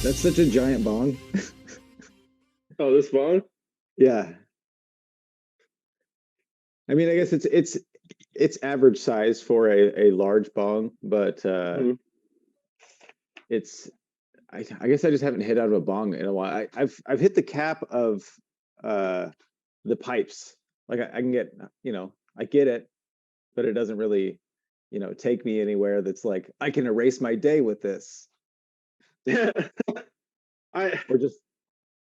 That's such a giant bong. Oh, this bong? Yeah. I mean, I guess it's average size for a large bong, but Mhm. it's I guess I just haven't hit out of a bong in a while. I've hit the cap of uh the pipes. Like I can get, I get it, but it doesn't really, take me anywhere that's like I can erase my day with this. I Or just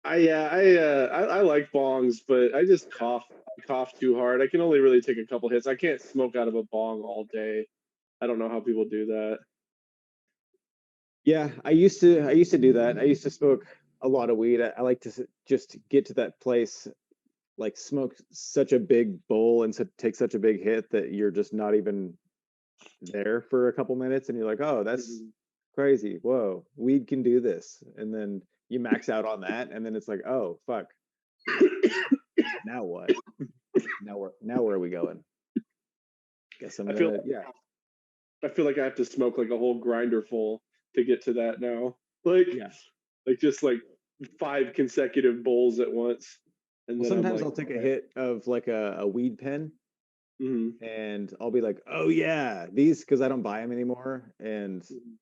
I like bongs, but I just cough too hard. I can only really take a couple hits. I can't smoke out of a bong all day. I don't know how people do that. Yeah, I used to do that. I used to smoke a lot of weed. I like to just get to that place, like smoke such a big bowl and take such a big hit that you're just not even there for a couple minutes, and you're like, oh, that's Mhm. crazy. Whoa, weed can do this. And then you max out on that, and then it's like, oh, fuck. Now what? Now where are we going? Guess I'm I feel gonna, yeah, I feel like I have to smoke like a whole grinder full to get to that now. Like yeah. just like five consecutive bowls at once, and Well, then I'm sometimes like, I'll take a okay. hit of like a weed pen, Mhm. and I'll be like, oh yeah, these, because I don't buy them anymore, and Mhm.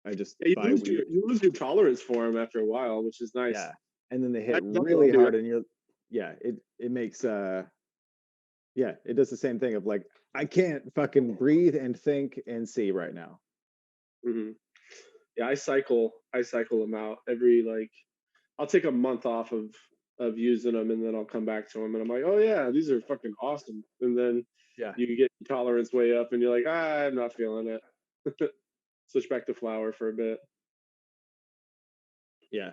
I just Yeah, buy weed. you lose your tolerance for them after a while, which is nice. Yeah. And then they hit I'll really do hard, and yeah, it makes yeah, it does the same thing of like, I can't fucking breathe and think and see right now. it. Yeah, I cycle them out every like I'll take a month off of using them, and then I'll come back to them and I'm like, oh yeah, these are fucking awesome. And then Yeah. you get your tolerance way up and you're like, I'm not feeling it. Switch back to flour for a bit. Yeah.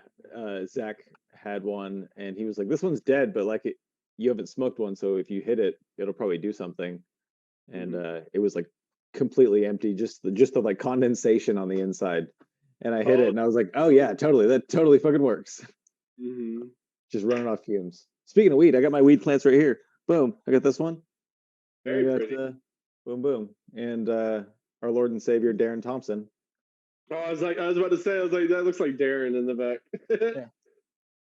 Zach had one, and he was like, this one's dead, but like you haven't smoked one, so if you hit it, it'll probably do something. And Hmm. it was like completely empty, just the like condensation on the inside. And I hit it, Oh, and I was like, oh yeah, totally, that totally fucking works. mm-hmm. Just running off fumes. Speaking of weed, I got my weed plants right here. Boom, I got this one, and I Very got pretty. boom boom, and our Lord and Savior Darren Thompson. Oh, I was about to say, I was like, that looks like Darren in the back. Yeah.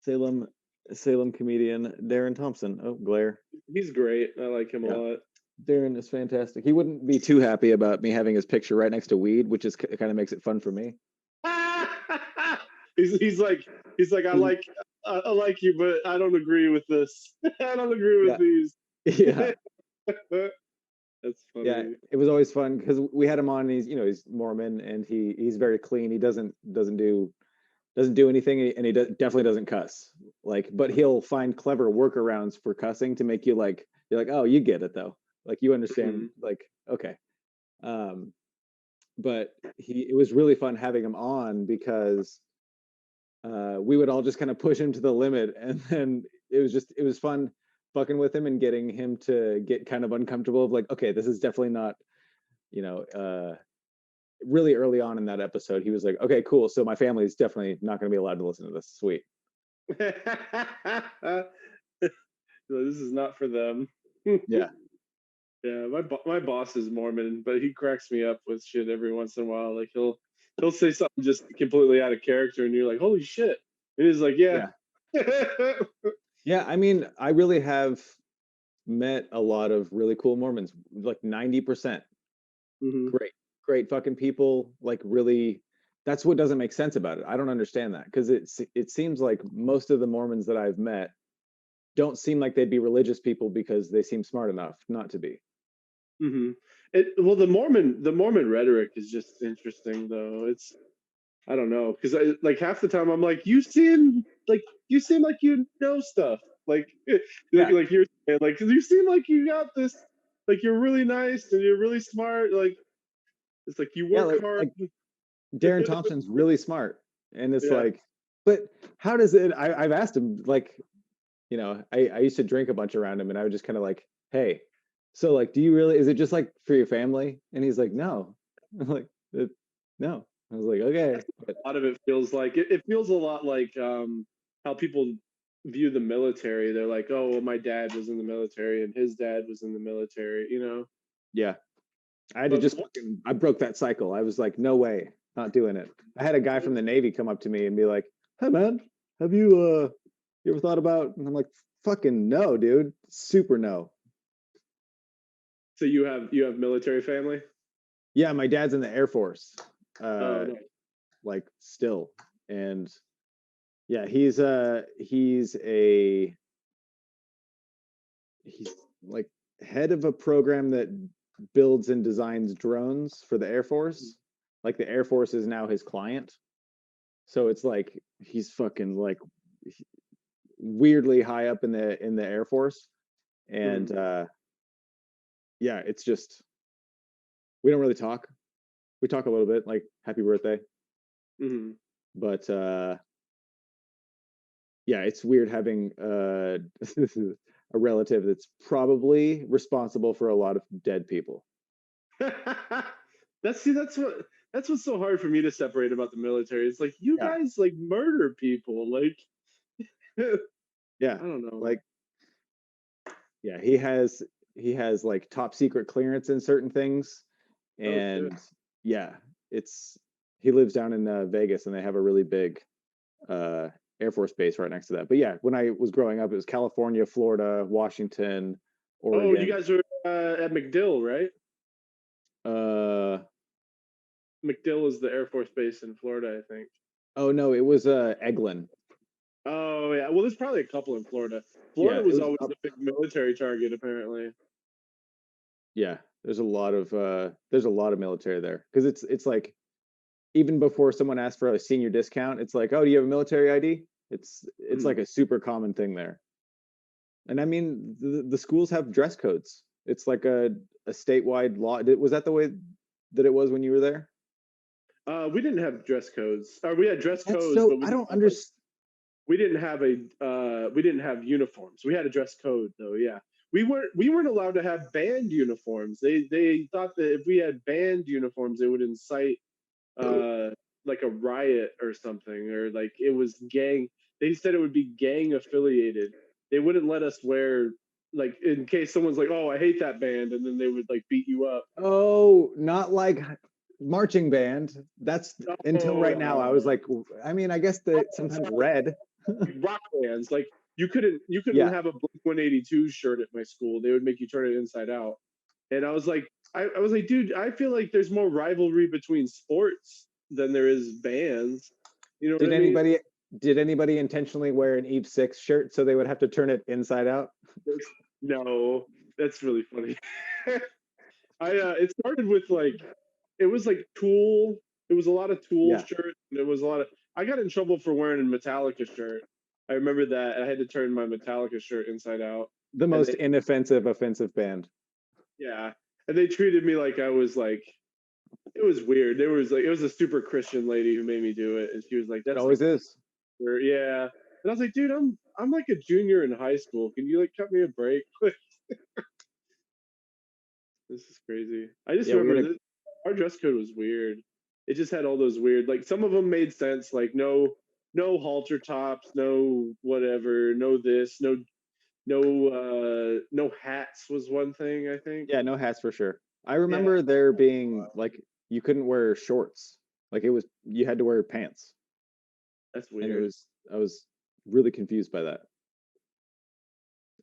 Salem Salem comedian Darren Thompson. Oh, glare. He's great. I like him a Yeah. lot. Darren is fantastic. He wouldn't be too happy about me having his picture right next to weed, which is kind of makes it fun for me. he's like He, I like you, but I don't agree with this. I don't agree with yeah, these. yeah, That's yeah. funny. It was always fun because we had him on. And he's Mormon, and he's very clean. He doesn't do anything, and he definitely doesn't cuss. Like, but he'll find clever workarounds for cussing to make you like, you're like, oh, you get it though. Like you understand. Mhm. Like, okay. Um, but it was really fun having him on because we would all just kind of push him to the limit, and then it was fun fucking with him and getting him to get kind of uncomfortable of like, okay, this is definitely not, you know, really early on in that episode, he was like, okay, cool. So my family is definitely not going to be allowed to listen to this. Sweet. This is not for them. Yeah. Yeah, my boss is Mormon, but he cracks me up with shit every once in a while. Like he'll say something just completely out of character, and you're like, holy shit! And he's like, yeah. Yeah. Yeah. I mean, I really have met a lot of really cool Mormons, like 90%. Hmm. Great, great fucking people. Like, really, that's what doesn't make sense about it. I don't understand that because it seems like most of the Mormons that I've met don't seem like they'd be religious people because they seem smart enough not to be. Hmm. Well, the Mormon rhetoric is just interesting, though. It's I don't know because like half the time I'm like, you seem like you know stuff, like Yeah. like you're saying, like 'cause you seem like you got this, like you're really nice and you're really smart. Like it's like you Yeah, work hard. like Darren Thompson's really smart. And it's Yeah. like, but how does it I've asked him, like, I used to drink a bunch around him, and I would just kind of like, hey, so like, do you really, is it just like for your family? And he's like, no. I'm like, no. I was like, okay. But A lot of it feels like it feels a lot like how people view the military. They're like, oh, well, my dad was in the military and his dad was in the military, you know. yeah, I had to But just fucking, I broke that cycle. I was like, no way. not doing it. I had a guy from the Navy come up to me and be like, "Hey man, have you ever thought about?" And I'm like, "Fucking no, dude. Super no." So you have military family? Yeah, my dad's in the Air Force. Oh Uh, no. like still. And yeah, he's like head of a program that builds and designs drones for the Air Force. Like the Air Force is now his client. So it's like he's fucking like weirdly high up in the Air Force. And Mhm. yeah, it's just we don't really talk. We talk a little bit, like happy birthday. Mhm. But yeah, it's weird having a relative that's probably responsible for a lot of dead people. That's what's so hard for me to separate about the military. It's like you Yeah, guys like murder people. Like yeah. I don't know. Like yeah, he has like top secret clearance in certain things, Oh shit. and yeah, it's he lives down in Vegas, and they have a really big uh, Air Force base right next to that. But yeah, when I was growing up, it was California, Florida, Washington, Oh, you Oregon. guys were at MacDill, right? Uh, MacDill is the Air Force base in Florida, I think. oh no, it was Eglin. Oh yeah. Well, there's probably a couple in Florida. Yeah, Florida it was was always up. a big military target, apparently. Yeah, there's a lot of military there because it's like even before someone asks for a senior discount, it's like, oh, do you have a military ID? It's like Mhm. a super common thing there. And I mean, the schools have dress codes. It's like a statewide law. Was that the way that it was when you were there? We didn't have dress codes. Or we had dress That's codes, so but we I didn't don't have like understand. we didn't have uniforms. We had a dress code though. Yeah, we weren't allowed to have band uniforms. They thought that if we had band uniforms, it would incite uh like a riot or something, or like it was gang. They said it would be gang affiliated. They wouldn't let us wear, like, in case someone's like, "Oh, I hate that band," and then they would like beat you up. Oh, not like marching band. That's until right now. I was Oh, like, I mean, I guess that sometimes sorry. red. Rock bands. Like you couldn't Yeah. have a Blink 182 shirt at my school. They would make you turn it inside out. And I was like, dude, I feel like there's more rivalry between sports than there is bands. You know what Did I mean? anybody did anybody intentionally wear an Eve Six shirt so they would have to turn it inside out? No, that's really funny. I It started with like it was like Tool. It was a lot of Tool Yeah. shirts. And it was a lot of. I got in trouble for wearing a Metallica shirt. I remember that I had to turn my Metallica shirt inside out, The and most they inoffensive offensive band. yeah, and they treated me like I was like it was weird. There was like it was a super Christian lady who made me do it, and she was like, It "That's like always is. yeah," and I was like, "Dude, I'm like a junior in high school. Can you like cut me a break?" This is crazy. I just Yeah, we had remember a that our dress code was weird. It just had all those weird, like some of them made sense, like no halter tops, no whatever, no this, no hats was one thing, I think. yeah, no hats for sure. I Yeah, remember there being like you couldn't wear shorts. Like it was you had to wear pants. that's And weird. I was really confused by that.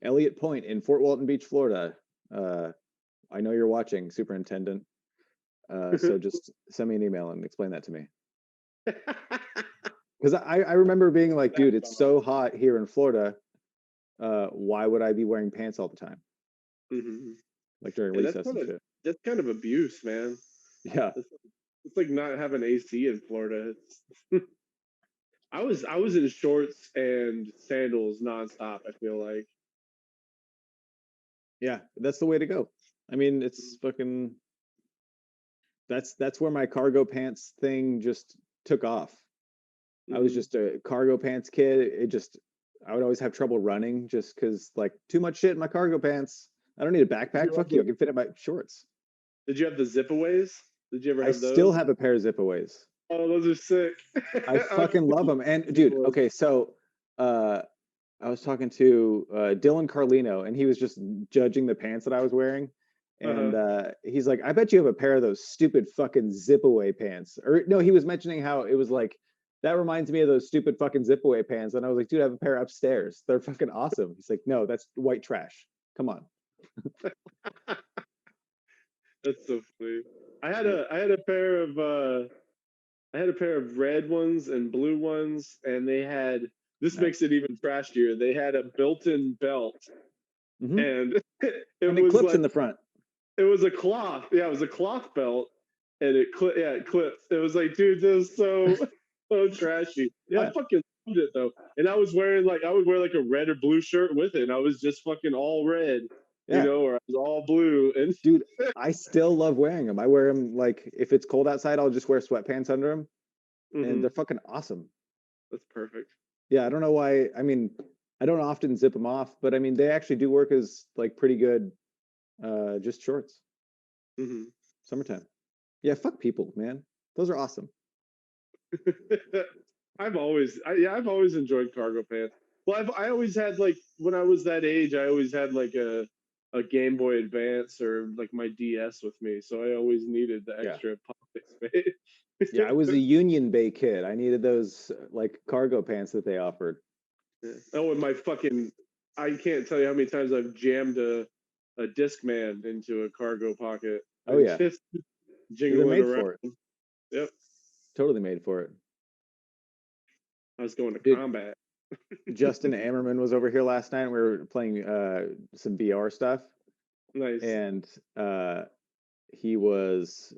Elliott Point in Fort Walton Beach, Florida. Uh, I know you're watching, Superintendent. So just send me an email and explain that to me. Because I remember being like, dude, it's so hot here in Florida. Why would I be wearing pants all the time? Mhm. Like during Yeah, recess and shit. that's kind of abuse, man. Yeah. It's, it's like not having AC in Florida. I was in shorts and sandals nonstop. I feel like. Yeah. That's the way to go. I mean, it's fucking that's where my cargo pants thing just took off. I was Mhm. just a cargo pants kid. It just I would always have trouble running just because like too much shit in my cargo pants. I don't need a Did backpack. you have Fuck you. the I can fit in my shorts. Did you have the zipaways? Did you ever I have still those? have a pair of Zipaways. Oh, those are sick. I I fucking love them. And dude, okay, so uh I was talking to Dylan Carlino and he was just judging the pants that I was wearing. and he's like, I bet you have a pair of those stupid fucking zip away pants. Or no, he was mentioning how it was like, that reminds me of those stupid fucking zip away pants. And I was like, dude, I have a pair upstairs. They're fucking awesome. He's like, no, that's white trash. Come on. That's so funny. I had Yeah. a pair of red ones and blue ones, and they had this makes Nice. it even trashier. They had a built-in belt, Hmm. and it And it was clips like in the front. it was a cloth. Yeah, it was a cloth belt, and it clips. It was like, dude, this is so trashy. I Yeah. fucking loved it though, and I would wear like a red or blue shirt with it, and I was just fucking all red, Yeah. or I was all blue, and Dude, I still love wearing them. I wear them like if it's cold outside, I'll just wear sweatpants under them, and they're mhm, fucking awesome. that's perfect. Yeah, I don't know why. I mean, I don't often zip them off, but I mean, they actually do work as like pretty good, just shorts. Mhm. Summertime. Yeah, fuck people, man. Those are awesome. I've always enjoyed cargo pants. Well, I always had like when I was that age, I always had like a Game Boy Advance or like my DS with me, so I always needed the Yeah. extra pocket space. Yeah, I was a Union Bay kid. I needed those like cargo pants that they offered. Yeah. Oh, and my fucking I can't tell you how many times I've jammed a Discman into a cargo pocket Oh and yeah. just They're jingling made around. for it. Yep, Totally made for it. I was going to Dude, combat. Justin Ammerman was over here last night. We were playing some VR stuff, Nice. and he was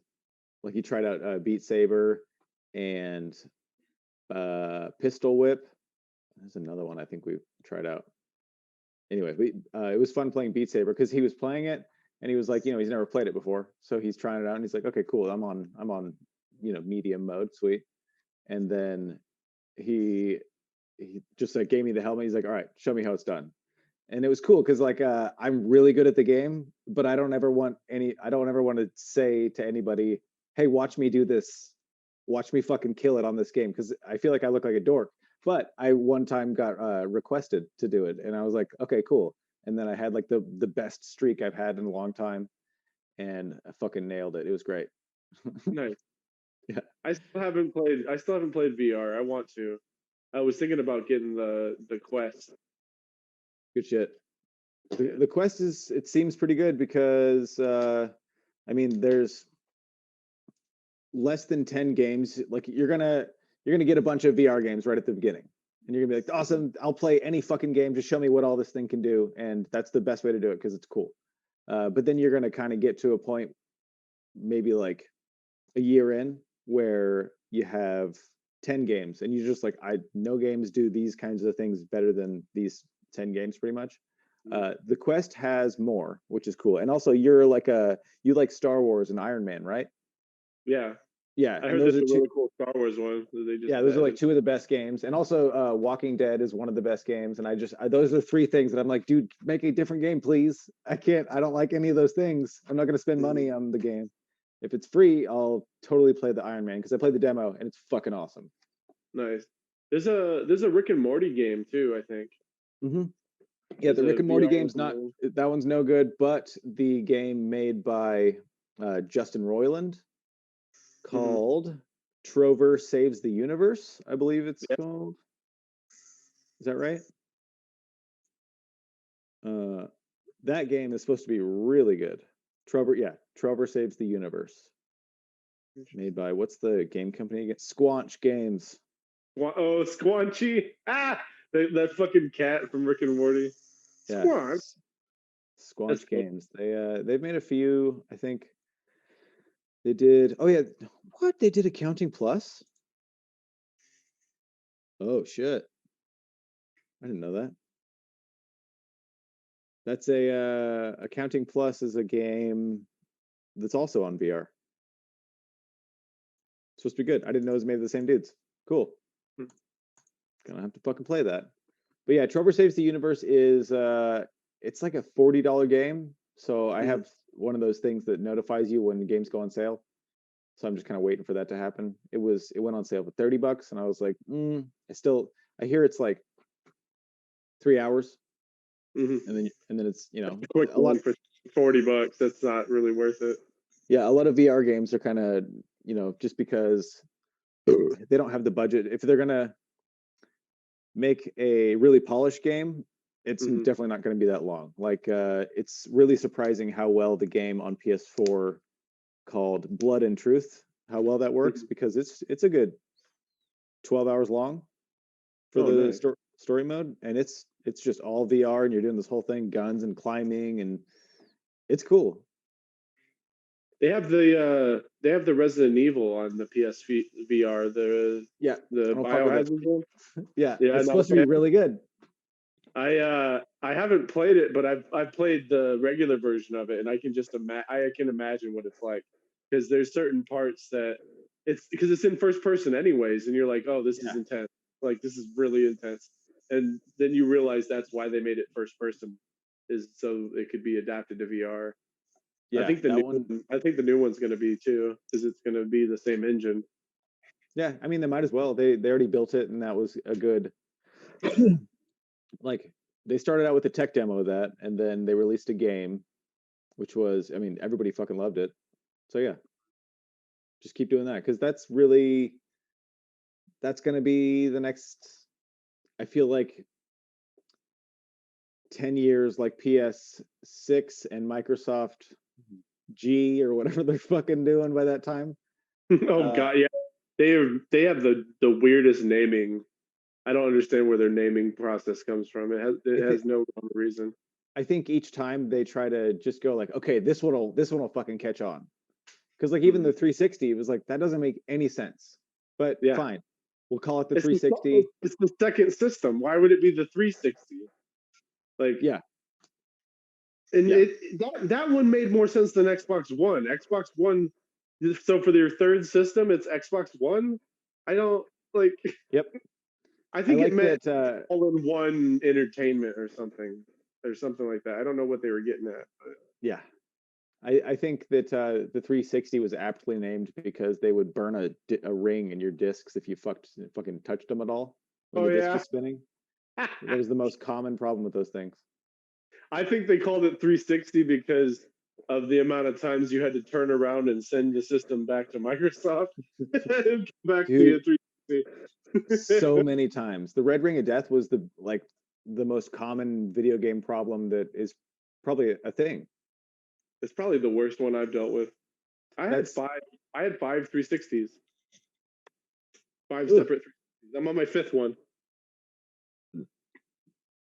like he tried out Beat Saber and Pistol Whip. There's another one I think we tried out. Anyway, it was fun playing Beat Saber because he was playing it and he was like, he's never played it before, so he's trying it out and he's like, okay, cool, I'm on medium mode, sweet. And then he he just like gave me the helmet. He's like, all right, show me how it's done. And it was cool because like I'm really good at the game, but I don't ever want to say to anybody, hey, watch me do this, watch me fucking kill it on this game, because I feel like I look like a dork. But I one time got requested to do it, and I was like, okay, cool. And then I had like the best streak I've had in a long time, and I fucking nailed it. It was great. Nice. Yeah, I still haven't played VR. I want to. I was thinking about getting the Quest. good shit. The, Yeah. the quest is it seems pretty good because I mean there's less than 10 games. Like you're gonna get a bunch of VR games right at the beginning, and you're gonna be like, Mhm. awesome, I'll play any fucking game, just show me what all this thing can do. And that's the best way to do it because it's cool. But then you're gonna kind of get to a point, maybe like a year in, where you have 10 games and you're just like, I no games do these kinds of things better than these 10 games pretty much. The quest has more, which is cool. And also you like Star Wars and Iron Man, right? Yeah. Yeah, I and heard those there's are a two. really cool Star Wars one that they just Yeah, those are like added. two of the best games. And also Walking Dead is one of the best games. And those are three things that I'm like, dude, make a different game, please. I don't like any of those things. I'm not going to spend Mhm. money on the game. If it's free, I'll totally play the Iron Man because I played the demo and it's fucking awesome. Nice. There's a Rick and Morty game too, I think. Hmm. Yeah, There's the Rick a and Morty VR game's Rick and not, Morty. that one's no good, but the game made by Justin Roiland Hmm. called Trover Saves the Universe, I believe it's Yeah. called. Is that right? Uh, that game is supposed to be really good. Trover Saves the Universe, made by what's the game company again? Squanch Games. Oh, Squanchy. Ah, that fucking cat from Rick and Morty. Yeah, Squanch. That's Squanch funny. Games. They've made a few. I think they did. Oh yeah, what they did Accounting Plus. Oh shit, I didn't know that. That's a Accounting Plus is a game that's also on VR. It's supposed to be good. I didn't know it was made of the same dudes. Cool. Gonna have to fucking play that. But yeah, Trover Saves the Universe is it's like a $40 game. So I Mhm. have one of those things that notifies you when games go on sale. So I'm just kind of waiting for that to happen. It went on sale for $30 and I was like, I hear it's like 3 hours. and then it's A quick a lot. one for $40. That's not really worth it. Yeah, a lot of VR games are kind of just because they don't have the budget. If they're gonna make a really polished game, it's Hmm. definitely not going to be that long. Like it's really surprising how well the game on PS4 called Blood and Truth, how well that works, Hmm. because it's a good 12 hours long for Oh, the nice. story mode, and it's just all VR, and you're doing this whole thing, guns and climbing, and it's cool. They have the Resident Evil on the PSVR. Yeah, The I don't fuck with it. Biohazard one. Yeah, Yeah, it's not a supposed to be fan. really good. I haven't played it, but I've played the regular version of it, and I can imagine what it's like, because there's certain parts that it's because it's in first person anyways, and you're like, oh, this is Yeah, intense, like this is really intense, and then you realize that's why they made it first person, is so it could be adapted to VR. yeah, that one. I think the new one's going to be too, because it's going to be the same engine. Yeah, I mean they might as well. They already built it, and that was a good like they started out with a tech demo of that, and then they released a game, which was, I mean, everybody fucking loved it. So yeah, just keep doing that, because that's going to be the next. I feel like 10 years, like PS6 and Microsoft G or whatever they're fucking doing by that time. Oh Uh, god, yeah, they have the weirdest naming. I don't understand where their naming process comes from. I It think has no reason. I think each time they try to just go like, okay, this one will fucking catch on, because like even Hmm. the 360 was like that doesn't make any sense, but Yeah, fine, we'll call it the 360. it's the second system. Why would it be the 360? Like, Yeah, and yeah, that one made more sense than Xbox One. Xbox One. So for their third system, it's Xbox One. I don't like. yep. I I think it like meant that. all-in-one entertainment or something like that. I don't know what they were getting at. But. Yeah, I think that the 360 was aptly named because they would burn a ring in your discs if you fucking touched them at all when Oh the disc yeah. was spinning. That was the most common problem with those things. I think they called it 360 because of the amount of times you had to turn around and send the system back to Microsoft and come back to Dude, you 360. so many times. The red ring of death was the most common video game problem that is probably a thing. It's probably the worst one I've dealt with. I had That's five. I had five 360s, five ugh, separate 360s. I'm on my fifth one, and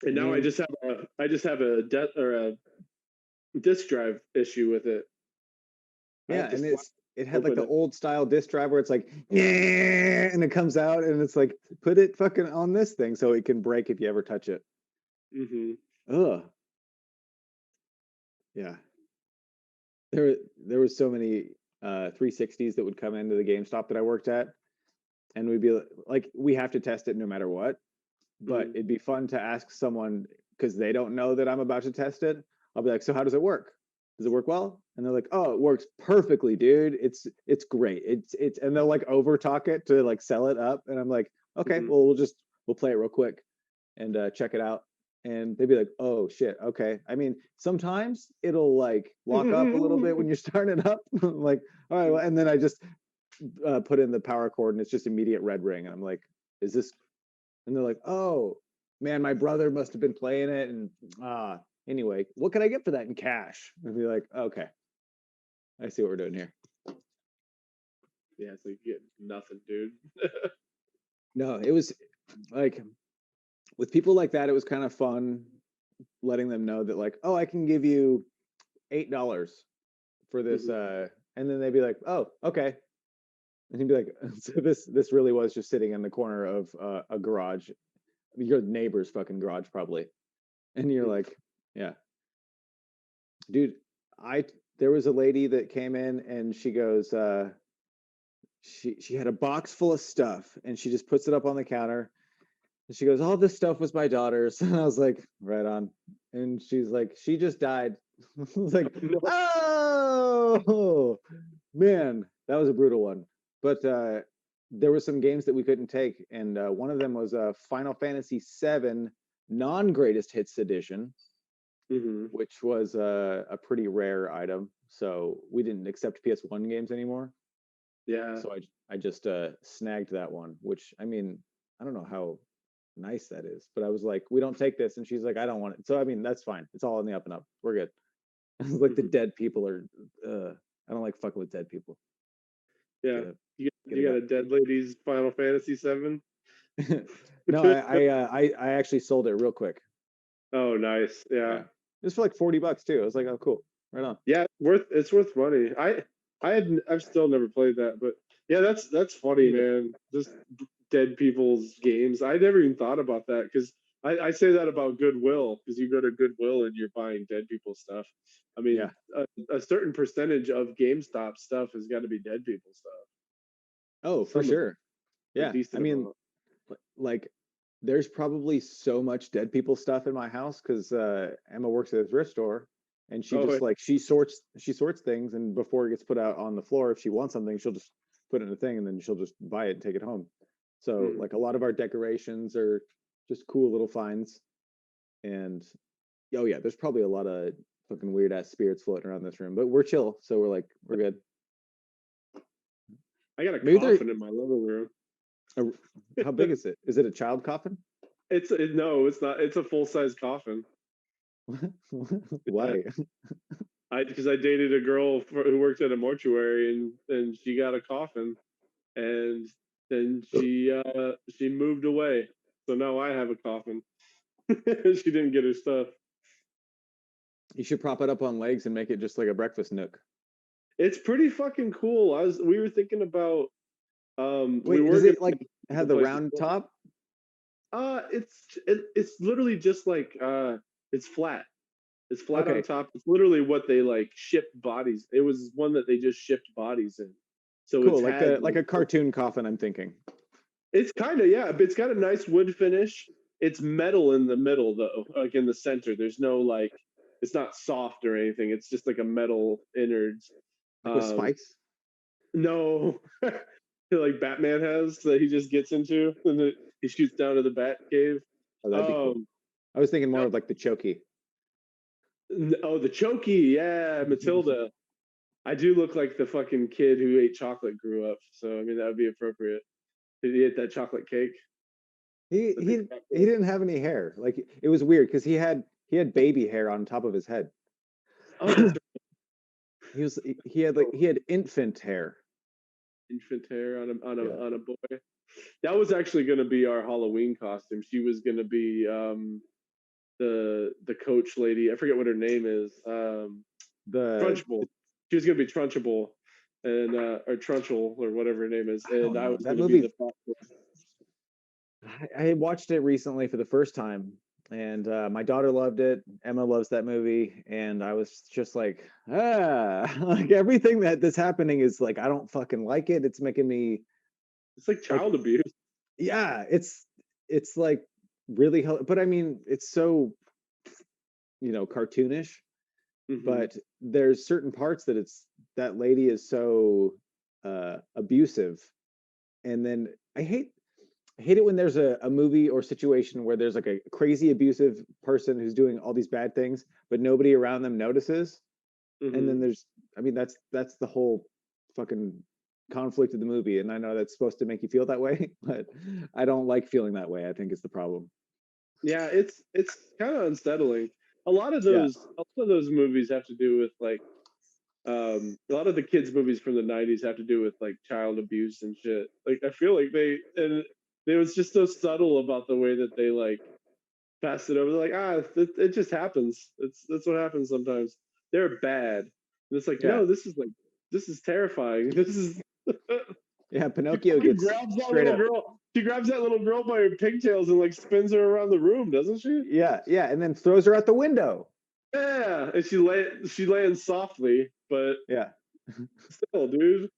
I now mean, I just have a disk drive issue with it. I yeah, have to and slap it had like open the it. old style disc drive where it's like, and it comes out, and it's like, put it fucking on this thing so it can break if you ever touch it. Hmm. Ugh. Yeah. There was so many 360s that would come into the GameStop that I worked at, and we'd be like, we have to test it no matter what. But Hmm. it'd be fun to ask someone, because they don't know that I'm about to test it. I'll be like, so how does it work? Does it work well? And they're like, oh, it works perfectly, dude. It's great. It's and they'll like over talk it to like sell it up. And I'm like, okay, Hmm. well we'll play it real quick and check it out. And they'd be like, oh shit, okay. I mean, sometimes it'll like lock up a little bit when you're starting it up. I'm like, all right, well, and then I just put in the power cord and it's just immediate red ring. And I'm like, is this, and they're like, "Oh, man, my brother must have been playing it." And anyway, what can I get for that in cash? And be like, "Okay, I see what we're doing here." Yeah, so you get nothing, dude. No, it was like with people like that, it was kind of fun letting them know that like, "Oh, I can give you $8 for this," Hmm. and then they'd be like, "Oh, okay." And he'd be like, "So this really was just sitting in the corner of a garage, your neighbor's fucking garage, probably." And you're Hmm. like, "Yeah, dude, I there was a lady that came in and she goes, she had a box full of stuff and she just puts it up on the counter and she goes, all this stuff was my daughter's. And I was like, right on. And she's like, she just died. I was like, oh man, that was a brutal one. But there were some games that we couldn't take, and one of them was Final Fantasy VII non greatest hits edition. Hmm. which was a pretty rare item. So we didn't accept PS1 games anymore. Yeah. So I just snagged that one, which I mean, I don't know how nice that is, but I was like, we don't take this, and she's like, I don't want it. So I mean, that's fine. It's all in the up and up. We're good. Like the Hmm. dead people are. I don't like fucking with dead people. Yeah. Get get You it got out. a Dead Ladies Final Fantasy 7? No, I actually sold it real quick. Oh, nice. Yeah. Yeah, it was for like $40 too. I was like, oh, cool, right on. Yeah, it's worth money. I've still never played that, but yeah, that's Me funny, either. man. Just dead people's games. I never even thought about that because I say that about Goodwill because you go to Goodwill and you're buying dead people stuff. I mean, Yeah. a certain percentage of GameStop stuff has got to be dead people stuff. Oh, for Some of sure. a Yeah. I decent mean, amount. like, there's probably so much dead people stuff in my house because Emma works at a thrift store, and she Oh, just like she sorts things, and before it gets put out on the floor, if she wants something, she'll just put it in a thing, and then she'll just buy it and take it home. So mm. like a lot of our decorations are just cool little finds, and oh yeah, there's probably a lot of fucking weird ass spirits floating around this room, but we're chill, so we're like we're good. I got a Maybe they're coffin in my living room. uh, how big is it? Is it a child coffin? No, it's not. It's a full size coffin. Yeah. Why? I because I dated a girl who worked at a mortuary and she got a coffin and then she moved away. So now I have a coffin. She didn't get her stuff. You should prop it up on legs and make it just like a breakfast nook. It's pretty fucking cool. We were thinking about we Wait, were does gonna it like get the have the place to round put. top? It's literally just like it's flat. It's flat on Okay, top. It's literally what they like shipped bodies. It was one that they just shipped bodies in. So cool. it's Like had a like a cartoon coffin, I'm thinking. it's kind of yeah, but it's got a nice wood finish. It's metal in the middle though, like in the center. There's no like it's not soft or anything. It's just like a metal innards. Like with Um spikes. no like Batman has that he just gets into and he shoots down to the Bat cave. Oh, that'd be cool. Um I was thinking more no, of like the chokey. oh the Chokey, yeah, Matilda. I do look like the fucking kid who ate chocolate grew up, so I mean that would be appropriate. Did he ate that chocolate cake? He The he big fat he boy. didn't have any hair. Like it was weird because he had baby hair on top of his head. Oh, that's He had infant hair. infant hair on Yeah. a boy. That was actually going to be our Halloween costume. She was going to be the coach lady. I forget what her name is. Trunchbull. The She was going to be Trunchable and or Trunchel or whatever her name is, I and don't I know was that going to be the movie. fat boy. I watched it recently for the first time, and my daughter loved it. Emma loves that movie, and I was just like, like everything that's happening is like I don't fucking like it. It's making me It's like like, child abuse. yeah, it's like really, but I mean, it's so cartoonish. Hmm. But there's certain parts that lady is so abusive, and then I hate it when there's a movie or situation where there's like a crazy abusive person who's doing all these bad things, but nobody around them notices. And Hmm. then I mean, that's the whole fucking conflict of the movie. And I know that's supposed to make you feel that way, but I don't like feeling that way. I think is the problem. Yeah, it's kind of unsettling. Yeah, A lot of those movies have to do with like a lot of the kids movies from the 90s have to do with like child abuse and shit. Like I feel like it was just so subtle about the way that they like passed it over. They're like, it just happens. That's what happens sometimes. They're bad. And it's like, yeah, no, this is terrifying. This is yeah. she Pinocchio fucking gets grabs that straight little up. girl. She grabs that little girl by her pigtails and like spins her around the room, doesn't she? Yeah, yeah, and then throws her out the window. Yeah, and she lands softly, but Yeah, still, dude,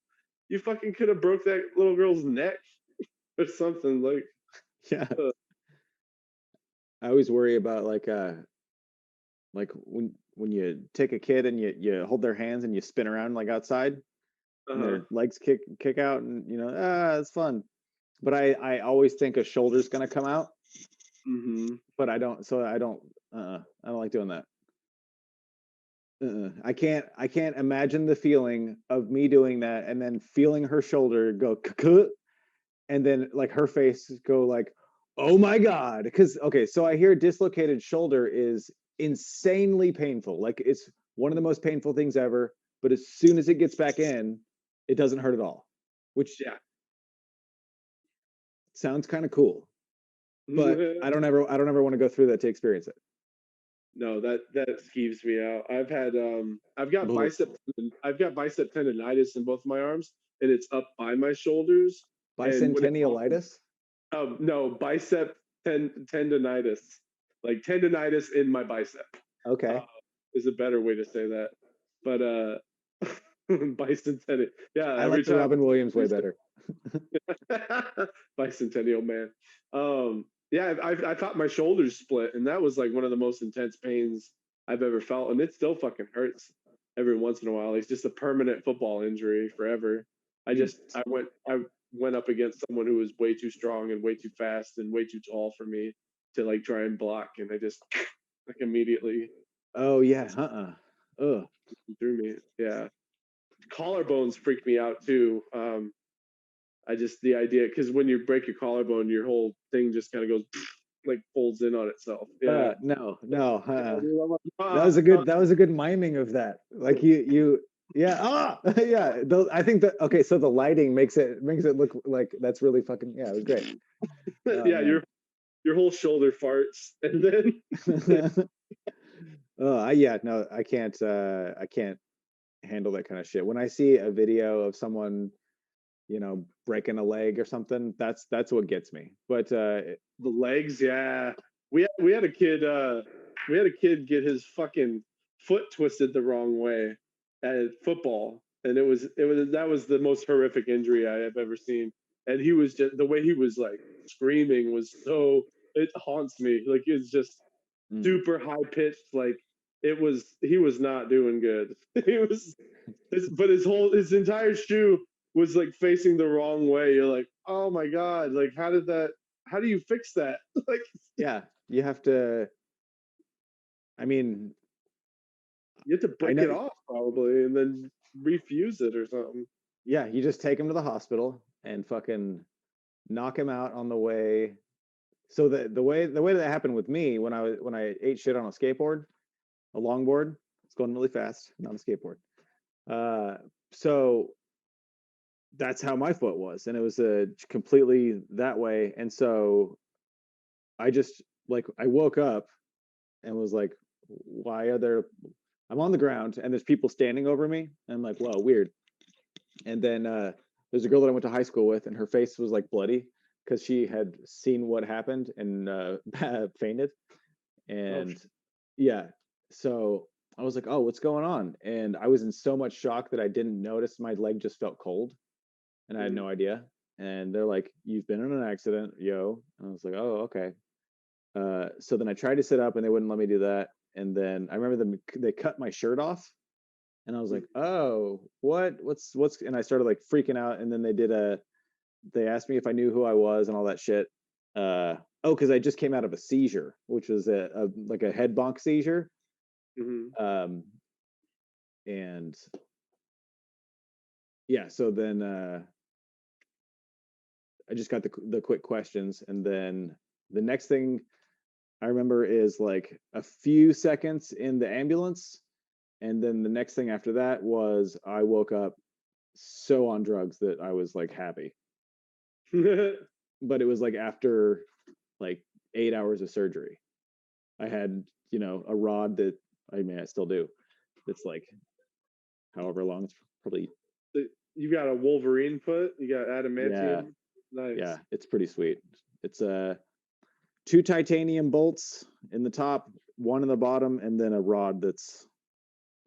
you fucking could have broke that little girl's neck or something. yeah. Uh, I always worry about like when you take a kid and you hold their hands and you spin around like outside and uh-huh. their legs kick out, and it's fun. But I always think a shoulder's gonna come out, Hmm. but I don't, so I don't like doing that. I can't imagine the feeling of me doing that and then feeling her shoulder go "Kuh," and then like her face go like, "Oh my God." Because okay, so I hear dislocated shoulder is insanely painful. Like it's one of the most painful things ever, but as soon as it gets back in, it doesn't hurt at all, which Yeah. sounds kind of cool. But I don't ever want to go through that to experience it. No, that skeeves me out. Ugh. I've got bicep tendonitis in both my arms, and it's up by my shoulders. And when it's on, Bicentennialitis? no, tendonitis, like tendonitis in my bicep, uh, Okay. is a better way to say that. But bicentennial, yeah. I Every like the time Robin Williams way better. bicentennial man. Yeah, I thought my shoulders split, and that was like one of the most intense pains I've ever felt, and it still fucking hurts every once in a while. It's just a permanent football injury forever. Mm. I went up against someone who was way too strong and way too fast and way too tall for me to like try and block, and I just like immediately Oh yeah, Ugh. threw me. Yeah, collarbones freak me out too. I just the idea because when you break your collarbone, your whole thing just kind of goes like folds in on itself. Yeah. No, no, Ah, that was a good miming of that. Like yeah, yeah. I think that okay. So the lighting makes it look like that's really fucking yeah. It was great. Oh yeah, man. your whole shoulder farts, and then Oh, yeah, no, I can't handle that kind of shit. When I see a video of someone, breaking a leg or something, that's what gets me. But the legs. Yeah, we had a kid. We had a kid get his fucking foot twisted the wrong way at football, and it was that was the most horrific injury I have ever seen. And he was just the way he was like screaming was so it haunts me. Like it's just mm, super high pitched. Like he was not doing good. He was but his entire shoe was like facing the wrong way. You're like, oh my god, like how do you fix that? Like yeah, you have to. I mean, you have to I break know. it off probably and then refuse it or something. Yeah, you just take him to the hospital and fucking knock him out on the way. So the way that happened with me when I ate shit on a skateboard, a longboard, it's going really fast, not a skateboard. Uh, so that's how my foot was, and it was completely that way. And so I just like I woke up and was like, why are there? I'm on the ground and there's people standing over me, and I'm like, whoa, weird. And then there's a girl that I went to high school with, and her face was like bloody because she had seen what happened and fainted. Oh, And yeah, so I was like, oh, what's going on? And I was in so much shock that I didn't notice my leg just felt cold, and I had mm-hmm. no idea. And they're like, you've been in an accident, yo. And I was like, oh, okay. So then I tried to sit up, and they wouldn't let me do that. And then I remember they cut my shirt off, and I was like, "Oh, what's?" And I started like freaking out. And then they asked me if I knew who I was and all that shit. Oh, because I just came out of a seizure, which was like a head bonk seizure. Mm-hmm. Um, and yeah, so then I just got the quick questions, and then the next thing I remember is like a few seconds in the ambulance, and then the next thing after that was I woke up so on drugs that I was like happy. But it was like after like 8 hours of surgery. I had, a rod that I mean I still do. It's like however long it's probably You got a Wolverine foot. You got yeah, adamantium. yeah, Nice. it's pretty sweet. It's two titanium bolts in the top, one in the bottom, and then a rod that's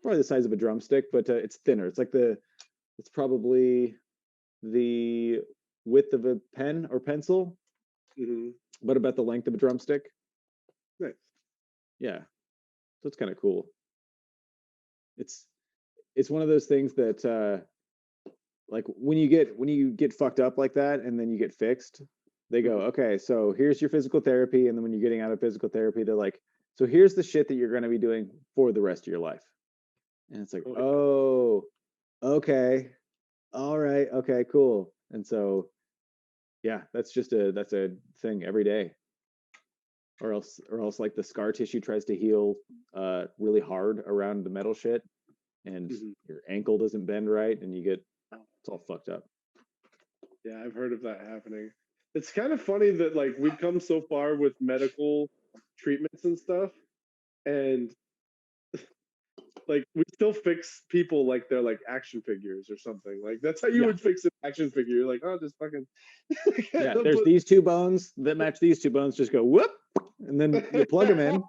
probably the size of a drumstick, but it's thinner. It's probably the width of a pen or pencil, Mm-hmm. but about the length of a drumstick. Nice. Yeah, so it's kind of cool. It's it's one of those things that like when you get fucked up like that and then you get fixed, they go, Mm-hmm. okay, so here's your physical therapy, and then when you're getting out of physical therapy, they're like, so here's the shit that you're going to be doing for the rest of your life. And it's like, Oh, oh, okay, all right, okay, cool. And so yeah, that's a thing every day. Or else like the scar tissue tries to heal really hard around the metal shit, and mhm. your ankle doesn't bend right, and you get it's all fucked up. Yeah, I've heard of that happening. It's kind of funny that like we've come so far with medical treatments and stuff, and like we still fix people like they're like action figures or something. Like that's how you Yeah, would fix an action figure. You're like, oh, just fucking yeah. There's put. these two bones that match these two bones. Just go whoop, and then you plug them in.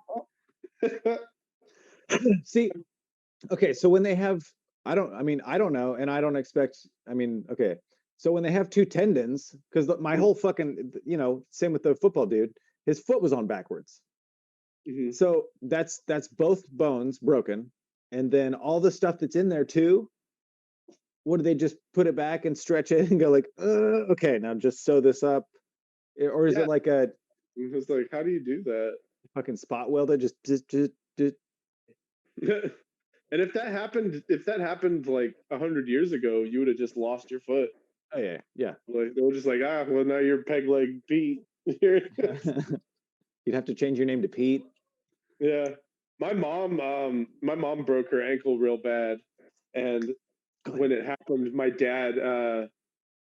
See, okay, so when they have, I don't know, and I don't expect, okay, so when they have two tendons, because my whole fucking, same with the football dude, his foot was on backwards. Mhm. So that's both bones broken, and then all the stuff that's in there too. What do they just put it back and stretch it and go like, okay, now just sew this up, or is Yeah, it like a it was like, how do you do that? fucking spot welder? Just And if that happened like 100 years ago, you would have just lost your foot. oh yeah, yeah. Like they were just like, ah, well now you're peg leg Pete. You'd have to change your name to Pete. Yeah, my mom broke her ankle real bad, and Go ahead. when it happened, my dad,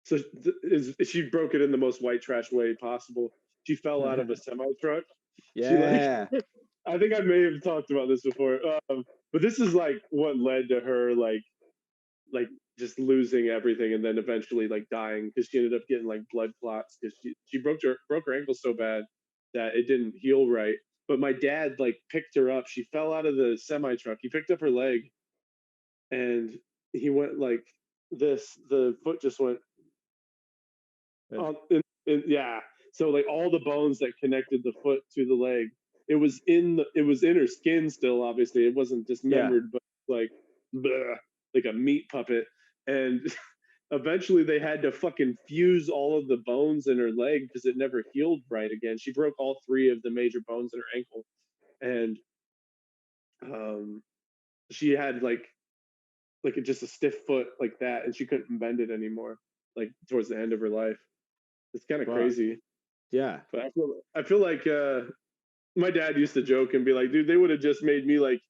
she broke it in the most white trash way possible. She fell out of a semi truck. She like, Yeah. I think I may have talked about this before, but this is like what led to her like just losing everything and then eventually like dying because she ended up getting like blood clots because she broke her ankle so bad that it didn't heal right. But my dad like picked her up. She fell out of the semi truck. He picked up her leg and he went like this. The foot just went yeah. So like all the bones that connected the foot to the leg, it was in her skin still. Obviously, it wasn't Yeah. dismembered, but like bleh, like a meat puppet. And eventually, they had to fucking fuse all of the bones in her leg because it never healed right again. She broke all three of the major bones in her ankle, and um, she had just a stiff foot like that, and she couldn't bend it anymore. Like towards the end of her life, it's kind of Fuck. crazy. Yeah. But I feel like my dad used to joke and be like, "Dude, they would have just made me like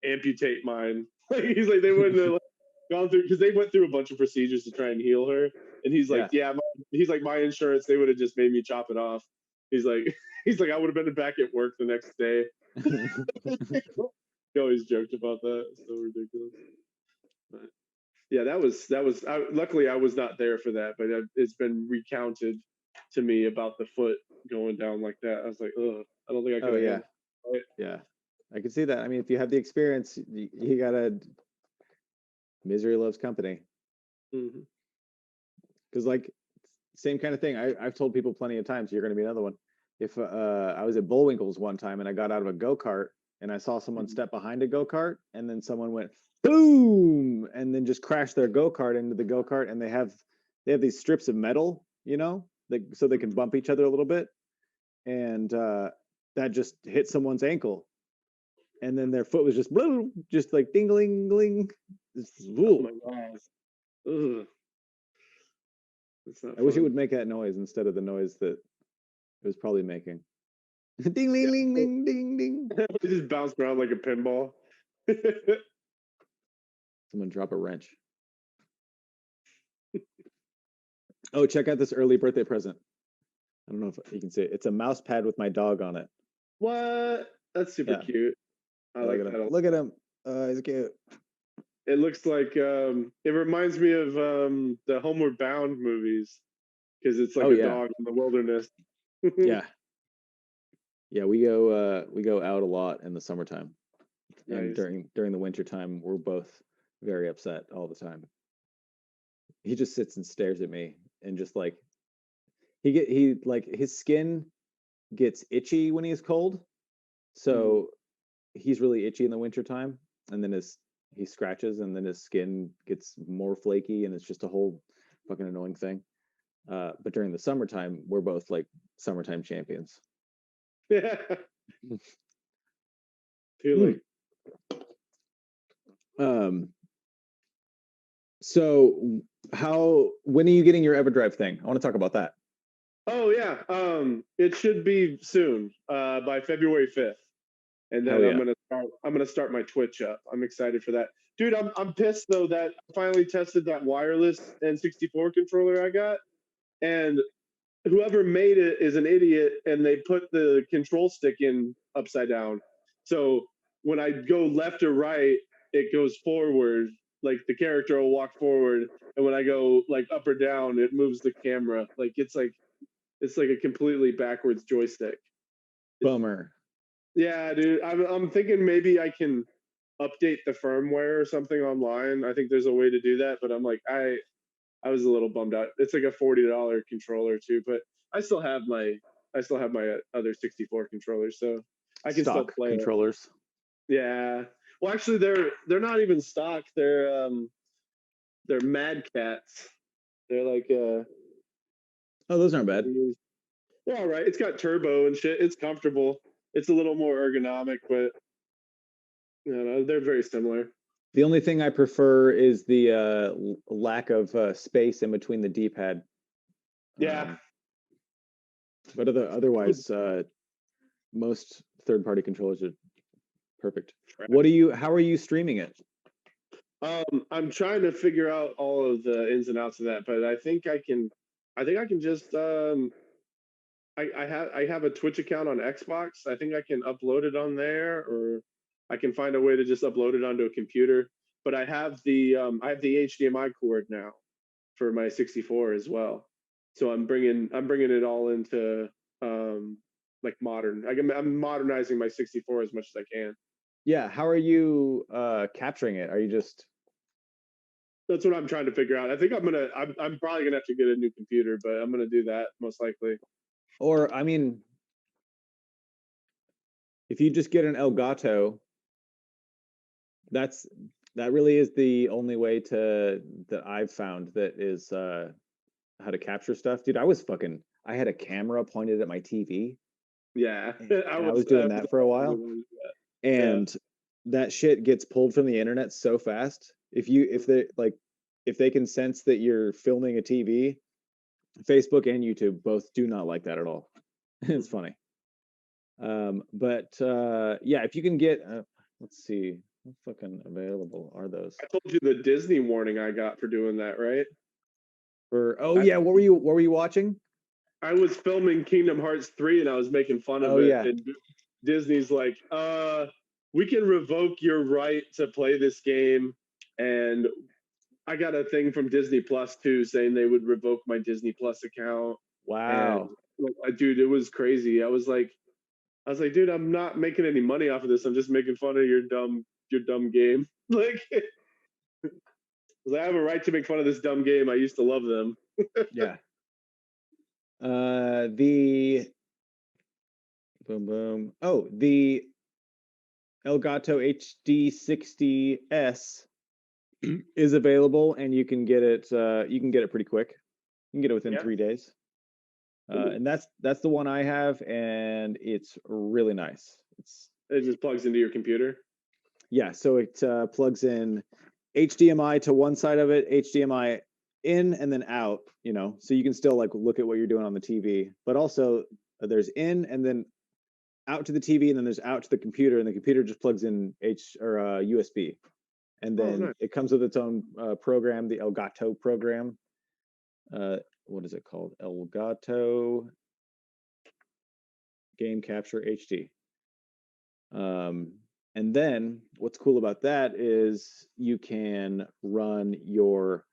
amputate mine." Like he's like, they wouldn't have like, gone through because they went through a bunch of procedures to try and heal her. And he's like, Yeah. "Yeah, he's like my insurance. They would have just made me chop it off." He's like, he's like, I would have been back at work the next day. He always joked about that. It's so ridiculous. But yeah, that was. Luckily, I was not there for that, but it's been recounted to me about the foot going down like that. I was like, ugh, I don't think I could Oh have yeah. handled it. Yeah. I can see that. I mean, if you have the experience, you gotta misery loves company. Mm-hmm. Because like same kind of thing. I've told people plenty of times you're gonna be another one. If I was at Bullwinkle's one time and I got out of a go-kart and I saw someone Mm-hmm. step behind a go-kart and then someone went boom and then just crashed their go-kart into the go-kart, and they have these strips of metal, so they can bump each other a little bit, and that just hit someone's ankle, and then their foot was just like dingling. Oh my god, ugh, that's not I wish it fun. would make that noise instead of the noise that it was probably making. Ding, Yeah, ling, ling, ding, ding, ding. it just bounced around like a pinball. Someone drop a wrench. Oh, check out this early birthday present. I don't know if you can see it. It's a mouse pad with my dog on it. What? That's super Yeah. cute. I Yeah, look like at him. that a lot. Look at him. He's cute. It looks like it reminds me of the Homeward Bound movies because it's Oh like a yeah. dog in the wilderness. Yeah. Yeah, we go out a lot in the summertime. And Nice. during the winter time, we're both very upset all the time. He just sits and stares at me and just like he like his skin gets itchy when he's cold. Mhm. So he's really itchy in the wintertime, and then he scratches and then his skin gets more flaky and it's just a whole fucking annoying thing. But during the summertime, we're both like summertime champions. Yeah. Feel Mm. like Um, so when are you getting your EverDrive thing? I want to talk about that. Oh yeah, it should be soon, by February 5th, and Hell then yeah. I'm gonna start my Twitch up. I'm excited for that, dude. I'm pissed though that I finally tested that wireless N64 controller I got, and whoever made it is an idiot, and they put the control stick in upside down. So when I go left or right, it goes forward. Like the character will walk forward, and when I go like up or down, it moves the camera. It's like a completely backwards joystick. It's, Bummer. yeah, dude. I'm thinking maybe I can update the firmware or something online. I think there's a way to do that, but I'm like I was a little bummed out. It's like a $40 controller too, but I still have my I still have my other 64 controllers, so I can still Stock play it. controllers. Yeah. Well, actually, they're not even stock. They're Mad Cats. They're like Oh, those aren't bad. they're all right. It's got turbo and shit. It's comfortable. It's a little more ergonomic, but you know they're very similar. The only thing I prefer is the lack of space in between the D-pad. Yeah. But otherwise, most third-party controllers are perfect. How are you streaming it? I'm trying to figure out all of the ins and outs of that, but I think I can just I have a Twitch account on Xbox. I think I can upload it on there, or I can find a way to just upload it onto a computer. But I have the HDMI cord now for my 64 as well. So I'm bringing it all into like modern. I'm modernizing my 64 as much as I can. Yeah, how are you capturing it? Are you just That's what I'm trying to figure out. I think I'm probably gonna have to get a new computer, but I'm gonna do that most likely. or I mean, if you just get an Elgato, that's that really is the only way to that I've found that is how to capture stuff. Dude, I had a camera pointed at my TV Yeah, and I was doing that for a while. yeah. And that shit gets pulled from the internet so fast. If they can sense that you're filming a TV, Facebook and YouTube both do not like that at all. It's funny. But yeah, if you can get let's see, how fucking available are those? I told you the Disney warning I got for doing that, right? For oh I, yeah, what were you watching? I was filming Kingdom Hearts 3 and I was making fun of Oh it, yeah. and Disney's like, we can revoke your right to play this game. And I got a thing from Disney Plus too saying they would revoke my Disney Plus account. And Wow. dude, it was crazy. I was like, dude, I'm not making any money off of this. I'm just making fun of your dumb game. Like, I have a right to make fun of this dumb game. I used to love them. Yeah. The boom boom. Oh, the Elgato HD 60S is available, and you can get it. You can get it pretty quick. You can get it within Yeah. 3 days. And that's the one I have, and it's really nice. It just plugs into your computer. Yeah, so it plugs in HDMI to one side of it, HDMI in and then out. So you can still like look at what you're doing on the TV, but also there's in and then out to the TV, and then there's out to the computer, and the computer just plugs in USB, and Oh, then nice. it comes with its own program, the Elgato program. What is it called? Elgato Game Capture HD. And then what's cool about that is you can run your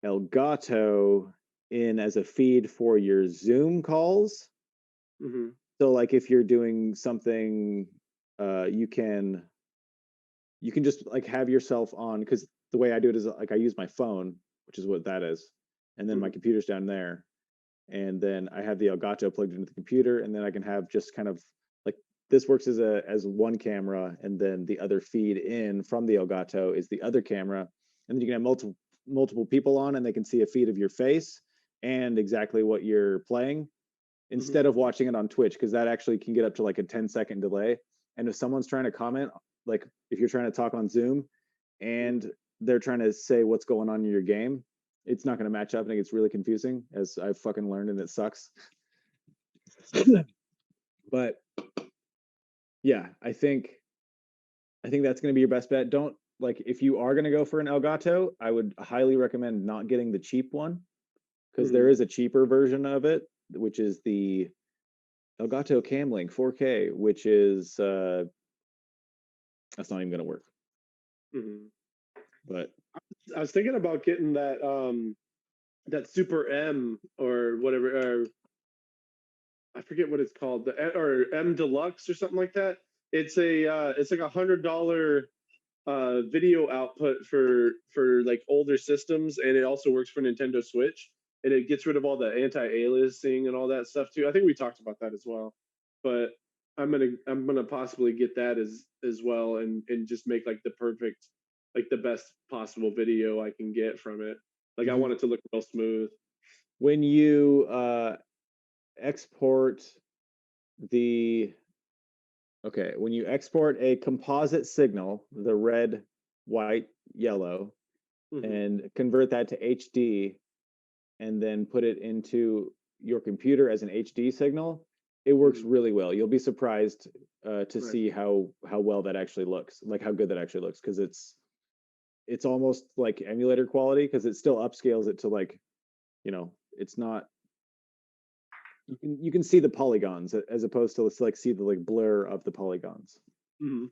Elgato in as a feed for your Zoom calls. Mm-hmm. So like if you're doing something, you can just like have yourself on, because the way I do it is like I use my phone, which is what that is, and then my Mm-hmm. computer's down there, and then I have the Elgato plugged into the computer, and then I can have just kind of like this works as one camera, and then the other feed in from the Elgato is the other camera, and then you can have multiple people on, and they can see a feed of your face and exactly what you're playing Mm-hmm. instead of watching it on Twitch, because that actually can get up to like a 10-second delay. And if someone's trying to comment, like if you're trying to talk on Zoom and they're trying to say what's going on in your game, it's not going to match up and it gets really confusing, as I've fucking learned, and it sucks. But yeah, I think that's going to be your best bet. Don't like if you are going to go for an Elgato, I would highly recommend not getting the cheap one because there Mhm. is a cheaper version of it, which is the Elgato Camlink 4K, which is that's not even going to work. Mhm. But I was thinking about getting that Super M or whatever, or I forget what it's called, or M Deluxe or something like that. It's like $100 video output for like older systems, and it also works for Nintendo Switch, and it gets rid of all the anti-aliasing and all that stuff too. I think we talked about that as well, but I'm gonna possibly get that as well, and just make like the perfect, like the best possible video I can get from it. Like I mhm. want it to look real smooth. When you export the when you export a composite signal, the red, white, yellow, Hmm. and convert that to HD and then put it into your computer as an HD signal, it works Hmm. really well. You'll be surprised to Nice. see how well that actually looks, like how good that actually looks, because it's almost like emulator quality because it still upscales it to like it's not you can see the polygons as opposed to like see the like blur of the polygons. Hmm.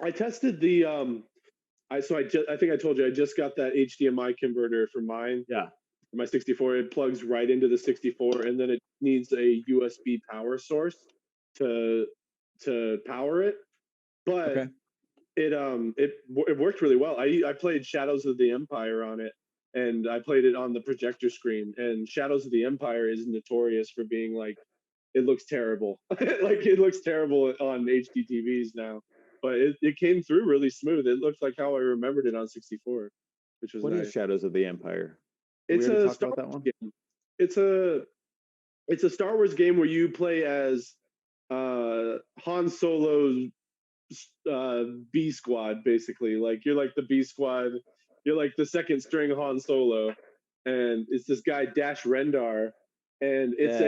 I tested the I think I told you I just got that HDMI converter for mine, Yeah. for my 64. It plugs right into the 64, and then it needs a USB power source to power it. But Okay. it worked really well. I played Shadows of the Empire on it, and I played it on the projector screen. And Shadows of the Empire is notorious for being like, it looks terrible. Like it looks terrible on HD TVs now. But it came through really smooth. It looked like how I remembered it on 64, which was What is nice. Shadows of the Empire? Did we It's already a talk Star about that Wars one? game. It's a Star Wars game where you play as Han Solo's B squad, basically. Like you're like the B squad, you're like the second string Han Solo, and it's this guy Dash Rendar, and Yeah. it's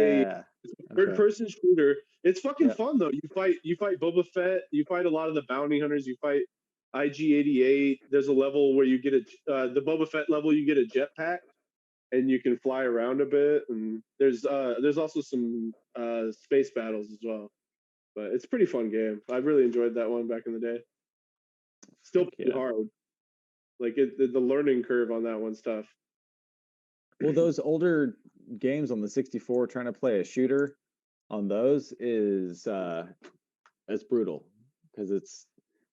a third Okay. person shooter. It's fucking Yeah. fun though. You fight Boba Fett, you fight a lot of the bounty hunters, you fight IG-88. There's a level where you get the Boba Fett level, you get a jetpack and you can fly around a bit, and there's also some space battles as well. But it's a pretty fun game. I really enjoyed that one back in the day. Still Heck pretty yeah. hard. Like the learning curve on that one's tough. Well, those older games on the 64, trying to play a shooter on those is it's brutal because it's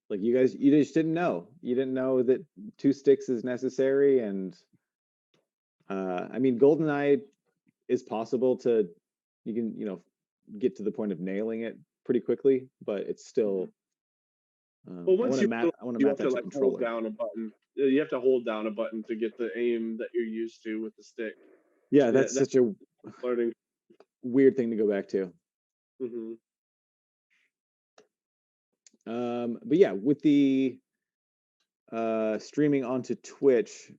like you just didn't know. You didn't know that two sticks is necessary, and I mean GoldenEye is possible to you can get to the point of nailing it pretty quickly, but it's Mhm. still Well, once you I want to you map have to that to like hold controller. down a button. You have to hold down a button to get the aim that you're used to with the stick. Yeah, Yeah, that's that's such a learning. weird thing to go back to. Hmm. But yeah, with the streaming onto Twitch,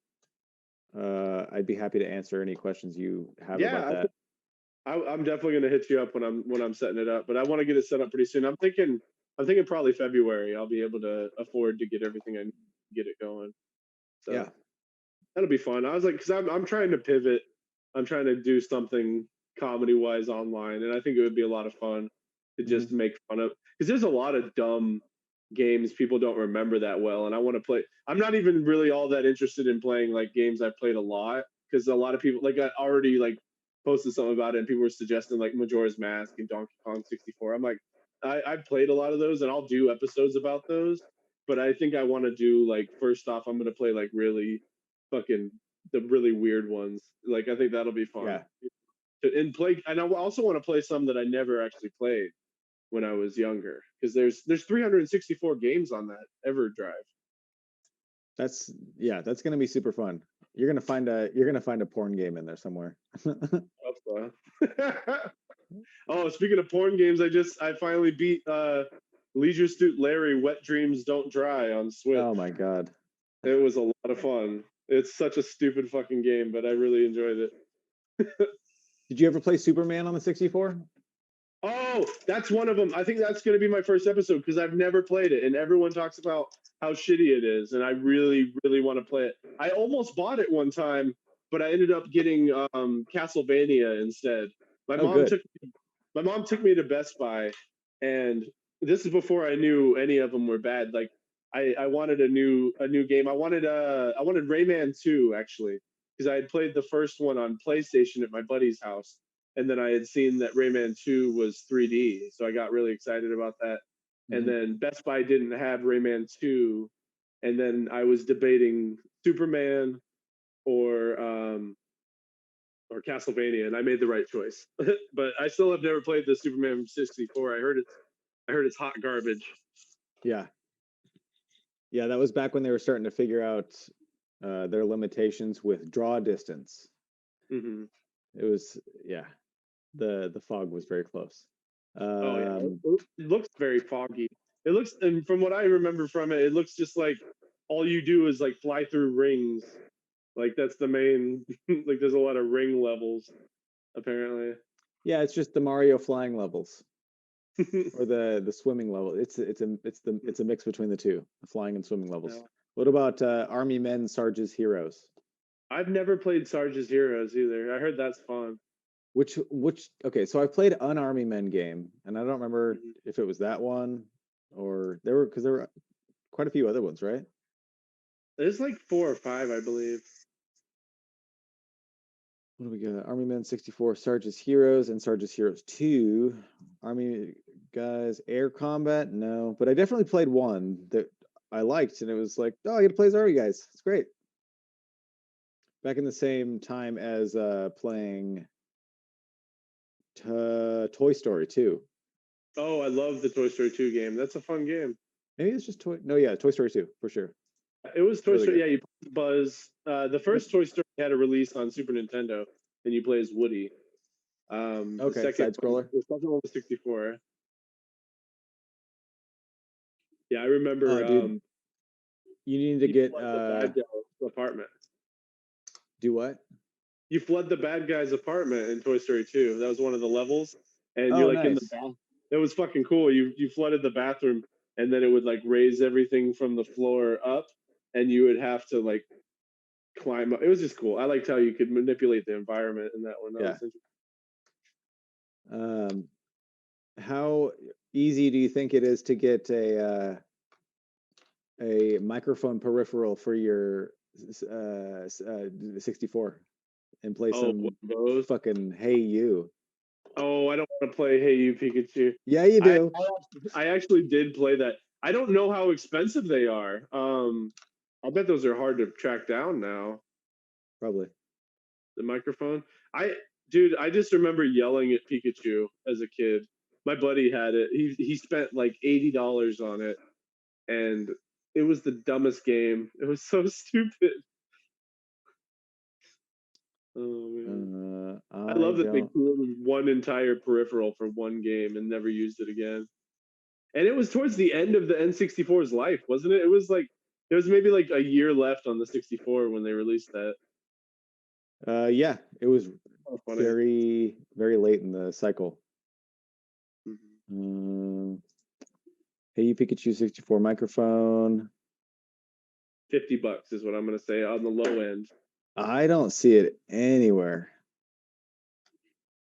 I'd be happy to answer any questions you have about Yeah, that. I'm definitely gonna hit you up when I'm setting it up. But I want to get it set up pretty soon. I'm thinking probably February. I'll be able to afford to get everything and get it going. So Yeah. that'll be fun. I was like, because I'm trying to pivot. I'm trying to do something comedy wise online, and I think it would be a lot of fun to Hmm. just make fun of, because there's a lot of dumb games people don't remember that well, and I want to play. I'm not even really all that interested in playing like games I've played a lot, because a lot of people, like, I already like posted something about it, and people were suggesting like Majora's Mask and Donkey Kong 64. I'm like, I've played a lot of those, and I'll do episodes about those. But I think I want to do, like, first off, I'm gonna play like really fucking the really weird ones. Like I think that'll be fun. Yeah. And play, and I also want to play some that I never actually played when I was younger, because there's 364 games on that EverDrive. That's that's gonna be super fun. You're gonna find a porn game in there somewhere. So. Oh, speaking of porn games, I finally beat Leisure Suit Larry Wet Dreams Don't Dry on Switch. Oh my god. It was a lot of fun. It's such a stupid fucking game, but I really enjoyed it. Did you ever play Superman on the 64? Oh, that's one of them. I think that's going to be my first episode because I've never played it, and everyone talks about how shitty it is, and I really, really want to play it. I almost bought it one time, but I ended up getting Castlevania instead. My Oh, mom good. took my mom took me to Best Buy, and this is before I knew any of them were bad. Like I wanted a new game. I wanted Rayman 2 actually because I had played the first one on PlayStation at my buddy's house, and then I had seen that Rayman 2 was 3D, so I got really excited about that. And Mhm. then Best Buy didn't have Rayman 2, and then I was debating Superman or um, or Castlevania, and I made the right choice. But I still have never played the Superman 64. I heard it's hot garbage. Yeah. Yeah, that was back when they were starting to figure out their limitations with draw distance. Hmm. It was, yeah, the fog was very close. Oh yeah, Um, it looks very foggy. It looks, and from what I remember from it, it looks just like all you do is like fly through rings. Like that's the main. Like there's a lot of ring levels apparently. yeah, it's just the Mario flying levels or the swimming level. It's a mix between the two, the flying and swimming levels. No. What about Army Men Sarge's Heroes? I've never played Sarge's Heroes either. I heard that's fun. Which okay, so I played an Army Men game, and I don't remember Mhm. if it was that one or there were quite a few other ones, right? There's like 4 or 5, I believe. What do we got? Army Men 64, Sarge's Heroes, and Sarge's Heroes 2. Army Guys Air Combat, no, but I definitely played one that I liked, and it was like, oh, I get to play as Army Guys. It's great. Back in the same time as playing Toy Story 2. Oh, I love the Toy Story 2 game. That's a fun game. Maybe it's just Toy. No, yeah, Toy Story 2 for sure. It was Toy Really Story. good. Yeah, you play as Buzz. The Yep. first Toy Story had a release on Super Nintendo, and you play as Woody. The Okay, second side scroller. the second one was 64. Yeah, I remember. Dude, you need to You get flood the bad guy's apartment. do what? You flood the bad guy's apartment in Toy Story 2. That was one of the levels, and you're Oh, like in the nice. bath. It was fucking cool. You flooded the bathroom, and then it would like raise everything from the floor up, and you would have to like climb up. It was just cool. I liked how you could manipulate the environment in that one. That Yeah. was interesting. Um, how easy do you think it is to get a microphone peripheral for your 64 and play Oh, some those. fucking Hey You? Oh, I don't want to play Hey You Pikachu. Yeah, you I, do. I I actually did play that. I don't know how expensive they are. I bet those are hard to track down now. Probably. The microphone. Dude, I just remember yelling at Pikachu as a kid. My buddy had it. He spent like $80 on it, and it was the dumbest game. It was so stupid. Oh man. I I love that they don't. created one entire peripheral for one game and never used it again. And it was towards the end of the N64's life, wasn't it? It was like there was maybe like a year left on the 64 when they released that. Yeah, it was Oh, funny. very, very late in the cycle. Mhm. Um, Hey You Pikachu 64 microphone. $50 is what I'm gonna say on the low end. I don't see it anywhere.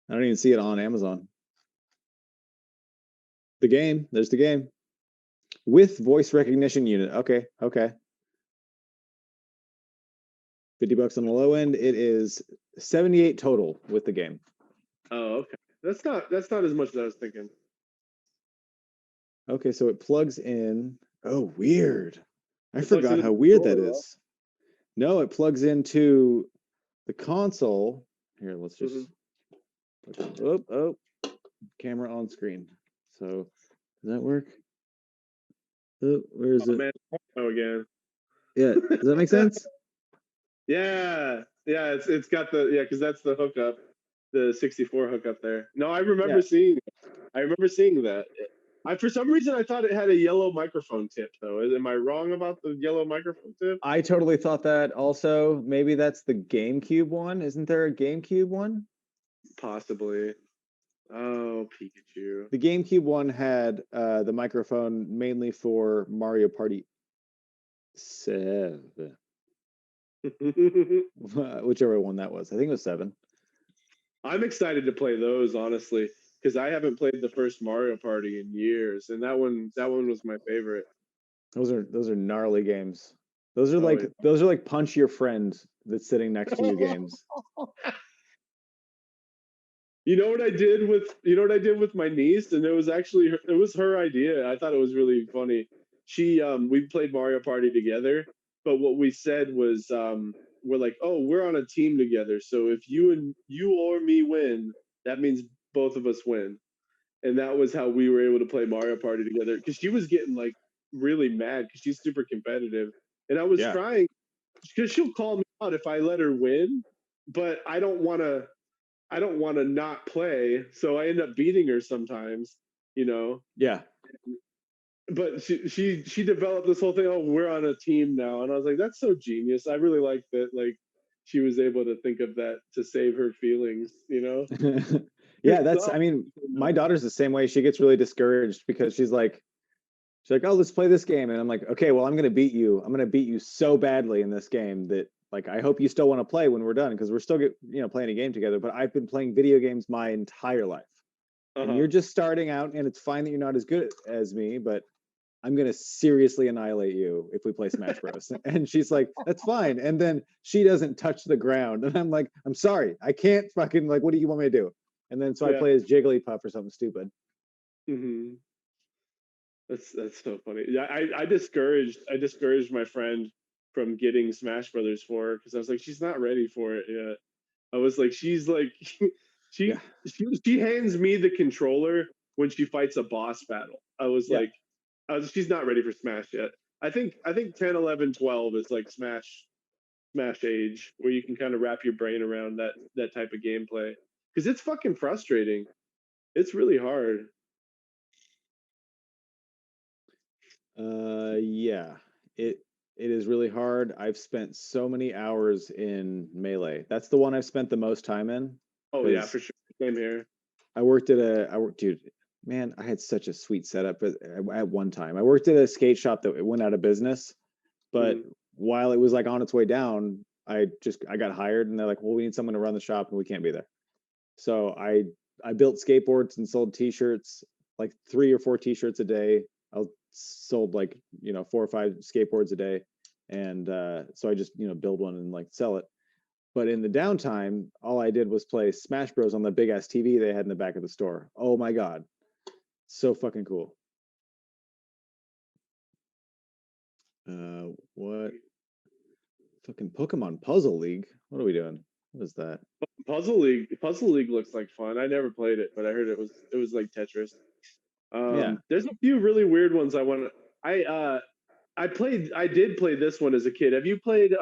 I don't even see it on Amazon. The game, there's the game with voice recognition unit. Okay, okay. $50 on the low end. It is 78 total with the game. Oh, okay. That's not as much as I was thinking. Okay, so it plugs in. Oh, weird. I It plugs forgot into how the weird that controller, is. No, it plugs into the console. Here, let's right? just oh, camera on screen. So does that work? Oh, where is Oh it? man, oh again. Yeah, does that make sense? Yeah, yeah. It's got the because that's the hookup, the 64 hookup there. No, I Yeah. remember seeing. I remember seeing that. For some reason I thought it had a yellow microphone tip though. Am I wrong about the yellow microphone tip? I totally thought that also. Maybe that's the GameCube one. Isn't there a GameCube one? Possibly. Oh, Pikachu. The GameCube one had the microphone mainly for Mario Party 7, whichever one that was. I think it was 7. I'm excited to play those honestly because I haven't played the first Mario Party in years, and that one was my favorite. Those are gnarly games. Those are Oh, like punch your friend that's sitting next to you yeah. games. You know what I did with my niece, and it was her idea. I thought it was really funny. We played Mario Party together, but what we said was we're like, oh, we're on a team together, so if you or me win, that means both of us win. And that was how we were able to play Mario Party together because she was getting like really mad because she's super competitive, and I was Yeah. trying because she'll call me out if I let her win, but I don't want to not play, so I end up beating her sometimes, you know. Yeah. But she developed this whole thing. Oh, we're on a team now, and I was like, that's so genius. I really like that. Like, she was able to think of that to save her feelings, you know. Yeah, I mean, my daughter's the same way. She gets really discouraged because she's like, "Oh, let's play this game." And I'm like, "Okay, well, I'm going to beat you. I'm going to beat you so badly in this game that like I hope you still want to play when we're done because we're still playing a game together, but I've been playing video games my entire life. And Uh-huh. you're just starting out and it's fine that you're not as good as me, but I'm gonna seriously annihilate you if we play Smash Bros. And she's like, that's fine. And then she doesn't touch the ground. And I'm like, I'm sorry, I can't fucking like, what do you want me to do? And then so I Yeah. play as Jigglypuff or something stupid. Hmm. That's so funny. Yeah, I discouraged my friend from getting Smash Brothers for her because I was like, she's not ready for it yet. I was like, she's like, Yeah. she hands me the controller when she fights a boss battle. Yeah. She's not ready for Smash yet. I think 10, 11, 12 is like Smash age where you can kind of wrap your brain around that type of gameplay because it's fucking frustrating. It's really hard. Yeah. It it is really hard. I've spent so many hours in Melee. That's the one I've spent the most time in Oh yeah, because for sure. Same here. dude, man, I had such a sweet setup at one time. I worked at a skate shop that went out of business, but Mm-hmm. while it was like on its way down, I got hired and they're like, well, we need someone to run the shop and we can't be there. So I built skateboards and sold t-shirts, like 3 or 4 t-shirts a day. I sold like, 4 or 5 skateboards a day. And so I just, build one and like sell it. But in the downtime, all I did was play Smash Bros on the big ass TV they had in the back of the store. Oh my God. So fucking cool. What fucking Pokemon Puzzle League? What are we doing? What is that? Puzzle League looks like fun. I never played it, but I heard it was like Tetris. Yeah. There's a few really weird ones I want to. I did play this one as a kid. Have you played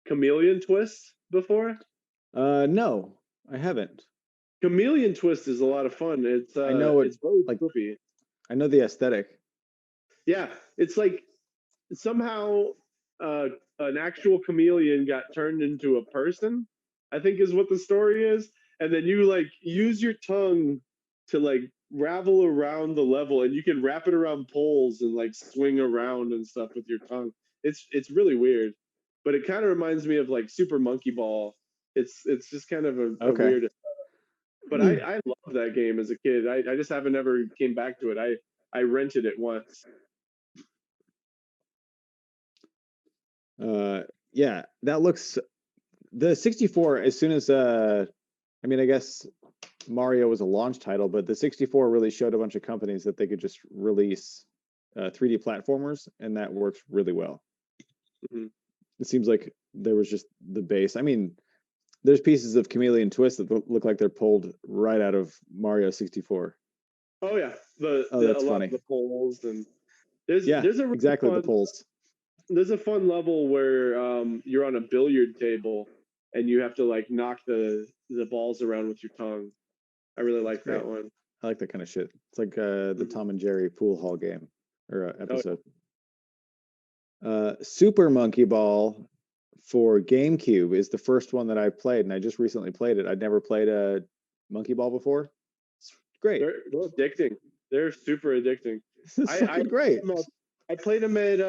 Chameleon Twist before? No, I haven't. Chameleon Twist is a lot of fun. I know it It's very like trippy. I know the aesthetic. Yeah, it's like somehow uh, an actual chameleon got turned into a person. I think is what the story is, and then you like use your tongue to like ravel around the level, and you can wrap it around poles and like swing around and stuff with your tongue. It's really weird, but it kind of reminds me of like Super Monkey Ball. It's just kind of a Okay. weird, but I love that game as a kid. I just haven't ever came back to it. I rented it once. Yeah, that looks the 64 as soon as I mean, I guess Mario was a launch title, but the 64 really showed a bunch of companies that they could just release 3D platformers, and that works really well. Mhm. It seems like there was just the base. I mean, there's pieces of Chameleon Twist that look like they're pulled right out of Mario 64. Oh yeah, Oh, the a that's lot of funny. the polls and there's Yeah, there's a really exactly. The fun pulls. there's a fun level where you're on a billiard table and you have to like knock the balls around with your tongue. I really That's like that great. one. I like that kind of shit. It's like the Tom and Jerry pool hall game or Oh, episode. Super Monkey Ball for GameCube is the first one that I played, and I just recently played it. I'd never played a Monkey Ball before. It's great. they're addicting. They're super addicting. It's I fucking great. I played them at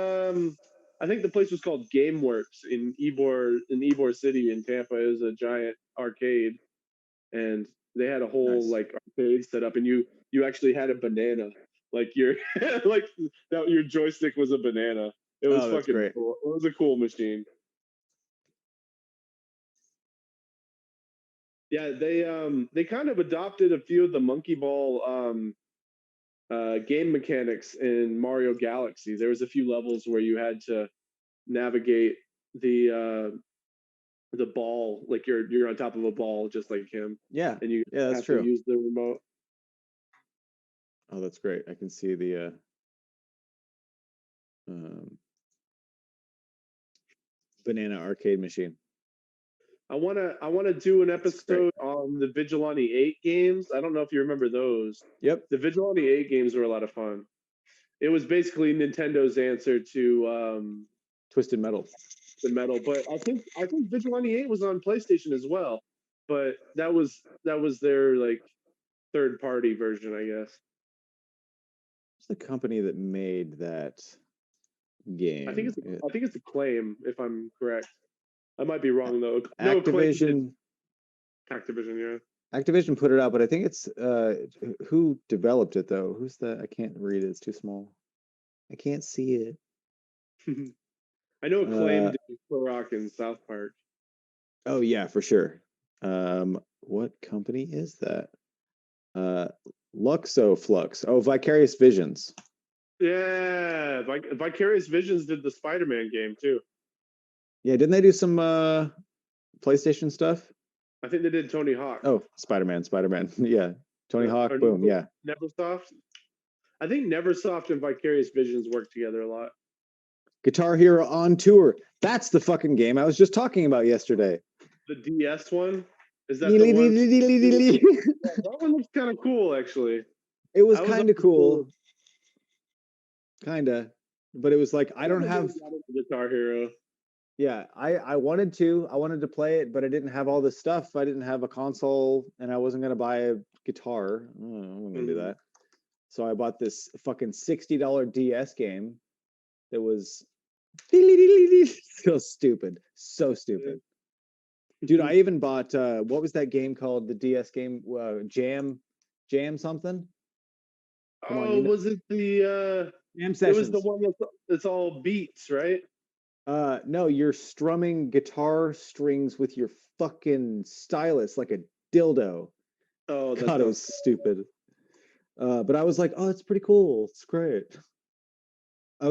I think the place was called GameWorks in Ybor City in Tampa. It was a giant arcade, and they had a whole Nice. like arcade set up, and you actually had a banana, like your like that your joystick was a banana. It was Oh, that's fucking great. cool. It was a cool machine. Yeah, they kind of adopted a few of the Monkey Ball game mechanics in Mario Galaxy. There was a few levels where you had to navigate the ball like you're on top of a ball just like him, Yeah, and you yeah, that's have to true. use the remote. Oh, that's great. I can see the um, banana arcade machine. I wanna do an That's great. episode on the Vigilante 8 games. I don't know if you remember those. Yep. The Vigilante 8 games were a lot of fun. It was basically Nintendo's answer to Twisted Metal. the Metal, but I think Vigilante 8 was on PlayStation as well. But that was their like third party version, I guess. What's the company that made that I think game? it's I think it's Acclaim, if I'm correct. I might be wrong though. No, Acclaim did Activision. Activision, yeah. Activision put it out, but I think it's who developed it though. Who's the? I can't read it. It's too small. I can't see it. I know Acclaim Uh, did Korok in South Park. oh yeah, for sure. What company is that? Uh, Luxo Flux. Oh, Vicarious Visions. Yeah, Vicarious Visions did the Spider-Man game too. Yeah, didn't they do some PlayStation stuff? I think they did Tony Hawk. Oh, Spider-Man, Spider-Man. Yeah, Tony Or Hawk. Boom. Yeah. Neversoft. I think Neversoft and Vicarious Visions work together a lot. Guitar Hero on Tour. That's the fucking game I was just talking about yesterday. The DS one, is that the one? It Yeah, that one looks kind of cool, actually. was I was kind of cool, kind of, but it was like I don't have. Guitar Hero. Yeah, I wanted to play it, but I didn't have all the stuff. I didn't have a console, and I wasn't gonna buy a guitar. I wasn't gonna do that. So I bought this fucking $60 DS game that was so stupid, so stupid. Dude, I even bought what was that game called? The DS game, Jam something. Come on, Oh, was it the? Jam It was the Sessions. one that's all beats, right? No, you're strumming guitar strings with your fucking stylus like a dildo. Oh, that God, it sounds. was stupid. But I was like, oh, it's pretty cool. It's great. I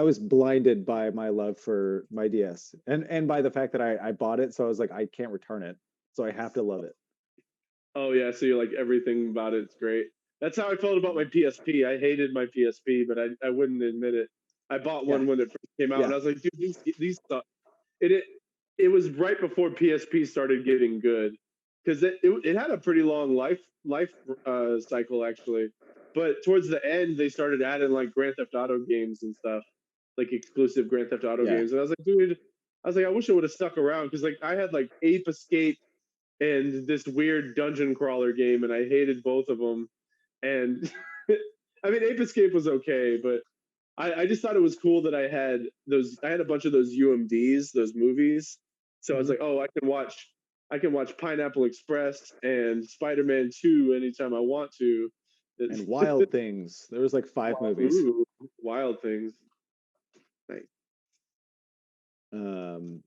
was blinded by my love for my DS and by the fact that I bought it. So I was like, I can't return it. So I have to love it. Oh yeah, so you're like everything about it's great. That's how I felt about my PSP. I hated my PSP, but I wouldn't admit it. I bought Yeah, one when it first came out, and yeah, I was like, dude, these suck. It was right before PSP started getting good because it had a pretty long life cycle actually, but towards the end they started adding like Grand Theft Auto games and stuff, like exclusive Grand Theft Auto yeah. games, and I was like, dude, I was like, I wish it would have stuck around because like I had like Ape Escape and this weird dungeon crawler game, and I hated both of them. And I mean, Ape Escape was okay, but I just thought it was cool that I had those. I had a bunch of those UMDs, those movies. So I was Mhm. like, oh, I can watch Pineapple Express and Spider-Man 2 anytime I want to. And Wild Things. There was like 5 movies. Ooh, Wild Things. Nice. Um,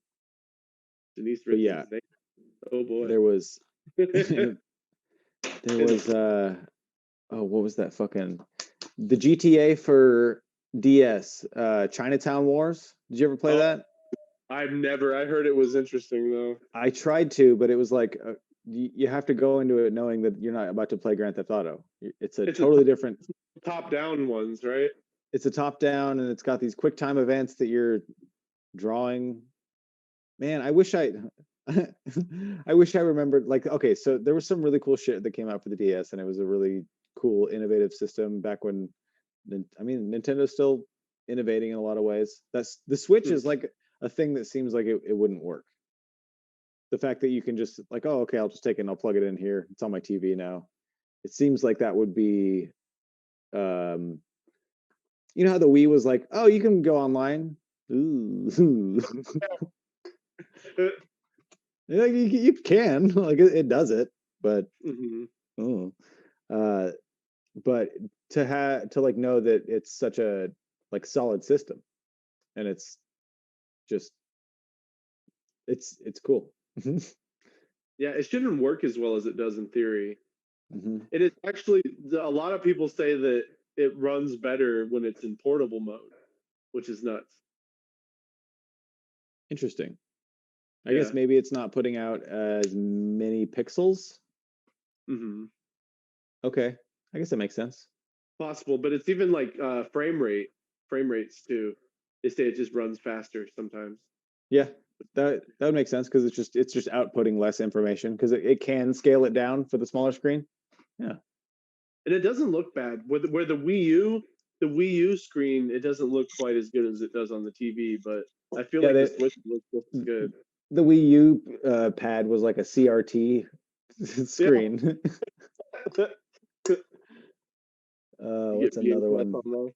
Denise but Richards. yeah, Oh boy. there was there And was oh, what was that fucking the GTA for DS, Chinatown Wars. Did you ever play oh, that? I've never. I heard it was interesting though. I tried to, but it was like you have to go into it knowing that you're not about to play Grand Theft Auto. It's a It's a totally different. top-down ones, right? It's a top down, and it's got these quick time events that you're drawing. Man, I wish I I wish I remembered. Like, okay, so there was some really cool shit that came out for the DS, and it was a really cool, innovative system back when. I mean, Nintendo's still innovating in a lot of ways. That's the Switch is like a thing that seems like it wouldn't work. The fact that you can just like, oh, okay, I'll just take it and I'll plug it in here. It's on my TV now. It seems like that would be, um, you know how the Wii was like, oh, you can go online. Ooh. Yeah, you can like it does it, but Mhm. oh, uh, but to like know that it's such a like solid system and it's just it's cool. Yeah, it shouldn't work as well as it does in theory. Hmm. It is actually a lot of people say that it runs better when it's in portable mode, which is nuts. Interesting. I guess Yeah. maybe it's not putting out as many pixels. Hmm. Okay, I guess that makes sense. Possible, but it's even like frame rates too. They say it just runs faster sometimes. Yeah, that would make sense because it's just outputting less information because it can scale it down for the smaller screen. Yeah, And it doesn't look bad. Where the Wii U screen, it doesn't look quite as good as it does on the TV, but I feel yeah. like the Switch looks just as good. The Wii U pad was like a CRT Yeah. screen. You What's get VHS another one? on there.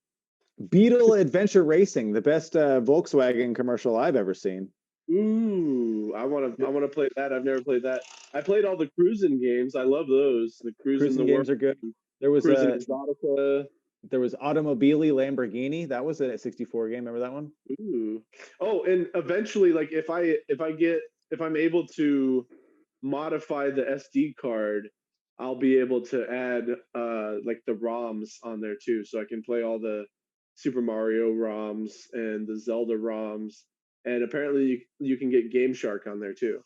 Beetle Adventure Racing, the best Volkswagen commercial I've ever seen. Ooh, The I wanna play that. I've never played that. I played all the cruising games. I love those. The cruising cruising the world, games are good. There was cruising a Exotica. there was Automobili Lamborghini. That was a 64 game. Remember that one? Ooh. Oh, and eventually, like if I'm able to modify the SD card, I'll be able to add like the ROMs on there too, so I can play all the Super Mario ROMs and the Zelda ROMs. And apparently, you can get Game Shark on there too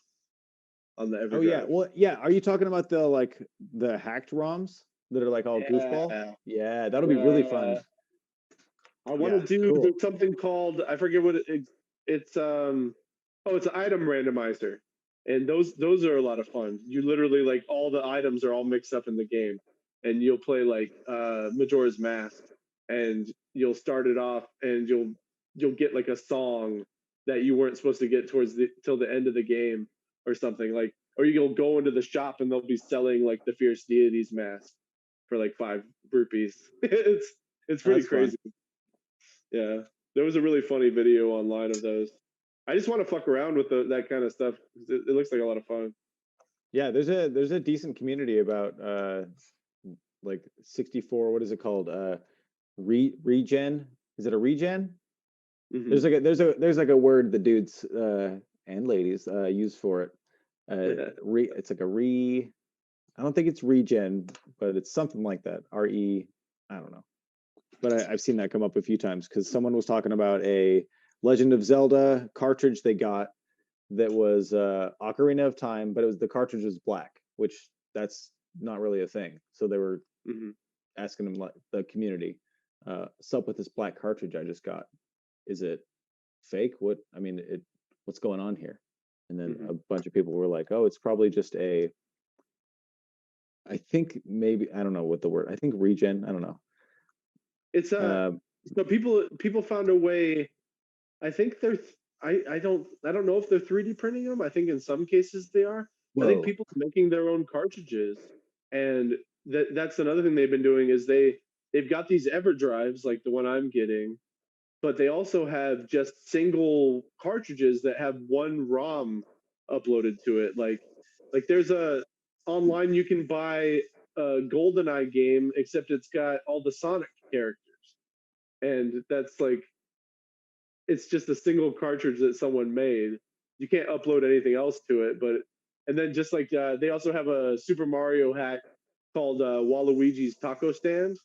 on the Oh yeah. EverDrive. Well, yeah. Are you talking about the like the hacked ROMs that are like all goofball? Yeah, Yeah, that'll be really fun. yeah. I want Yeah, to do cool. there's something called I forget what it's oh it's an item randomizer, and those are a lot of fun. You literally like all the items are all mixed up in the game, and you'll play like Majora's Mask, and you'll start it off and you'll get like a song that you weren't supposed to get towards the till the end of the game or something like, or you'll go into the shop and they'll be selling like the Fierce Deities mask for like 5 rupees. It's Oh, pretty that's fun. crazy. Yeah, there was a really funny video online of those. I just want to fuck around with that kind of stuff. It looks like a lot of fun. Yeah, there's a decent community about like 64. What is it called? Regen. Is it a regen? Hmm. There's like a there's like a word the dudes and ladies use for it. It's like a re. I don't think it's regen, but it's something like that. RE. I don't know, but I've seen that come up a few times because someone was talking about a Legend of Zelda cartridge they got that was Ocarina of Time, but it was the cartridge was black, which that's not really a thing. So they were Hmm. asking them like the community, "What's up with this black cartridge I just got? Is it fake? What I mean, what's going on here?" And then Hmm. a bunch of people were like, "Oh, it's probably just a. I think maybe I don't know what the word. I think regen. I don't know. It's Uh, so people found a way. I think they're I don't know if they're 3D printing them. I think in some cases they are. I think whoa. people are making their own cartridges, and that's another thing they've been doing is they've got these EverDrives like the one I'm getting, but they also have just single cartridges that have one ROM uploaded to it. Like there's a online you can buy a GoldenEye game, except it's got all the Sonic characters, and that's like it's just a single cartridge that someone made. You can't upload anything else to it, but and then just like they also have a Super Mario hack called Waluigi's Taco Stand,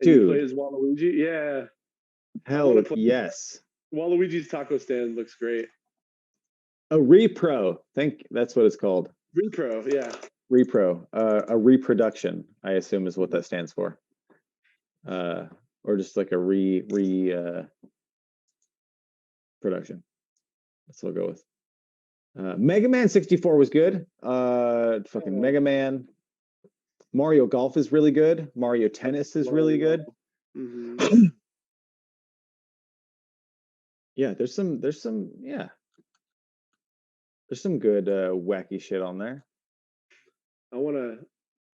and you play Dude, as Waluigi. Yeah, I want hell to play yes. Waluigi's Taco Stand. Looks great. A repro. Think that's what it's called. Repro, yeah. Repro. A reproduction, I assume is what that stands for. Uh, or just like a re production. That's what I'll go with. Mega Man 64 was good. Fucking Oh, Mega Man. Mario Golf is really good. Mario Tennis is really Mario. good. Hmm. Yeah, there's some good wacky shit on there. I want to.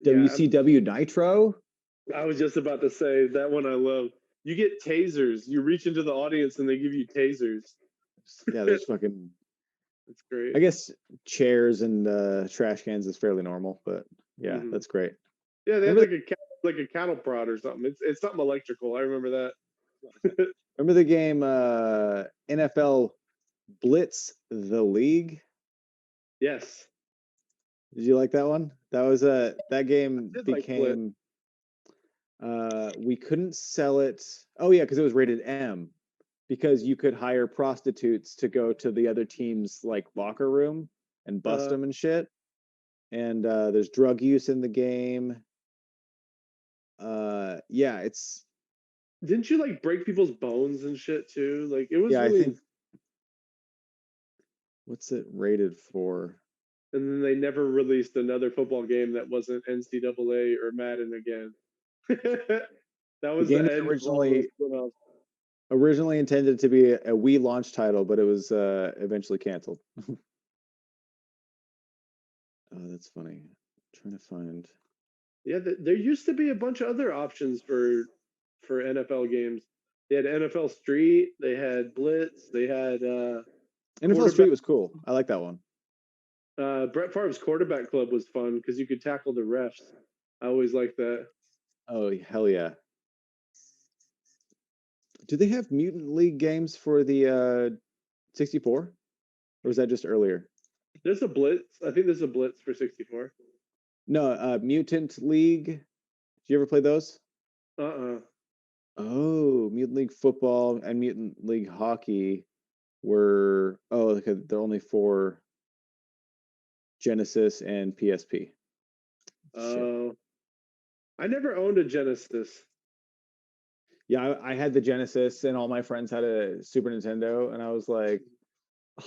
Yeah, WCW Nitro. I was just about to say that one I love. You get tasers. You reach into the audience and they give you tasers. Yeah, there's fucking. It's great. I guess chairs and trash cans is fairly normal, but yeah, Hmm. that's great. Yeah, they had Remember like a cattle prod or something. It's something electrical. I remember that. remember the game NFL Blitz the League? Yes, Did you like that one? That I game did like Blitz. became we couldn't sell it. Oh yeah, because it was rated M. Because you could hire prostitutes to go to the other team's like locker room and bust Uh, them and shit. And there's drug use in the game. Yeah, it's didn't you like break people's bones and shit too? Like it was yeah. I really. think what's it rated for? And then they never released another football game that wasn't NCAA or Madden again. That The was the game was end of all the spin-offs. originally intended to be a Wii launch title, but it was eventually canceled. Oh, that's funny. I'm trying to find Yeah, there used to be a bunch of other options for NFL games. They had NFL Street, they had Blitz, they had NFL quarterback. Street was cool. I like that one. Brett Favre's quarterback club was fun because you could tackle the refs. I always liked that. Oh hell yeah! Do they have Mutant League games for the 64? Or was that just earlier? There's a Blitz. I think there's a Blitz for 64. No, Mutant League. Did you ever play those? Uh-uh. Oh, Mutant League football and Mutant League hockey were okay, they're only for Genesis and PSP. Shit. Oh, I never owned a Genesis. Yeah, I had the Genesis and all my friends had a Super Nintendo, and I was like,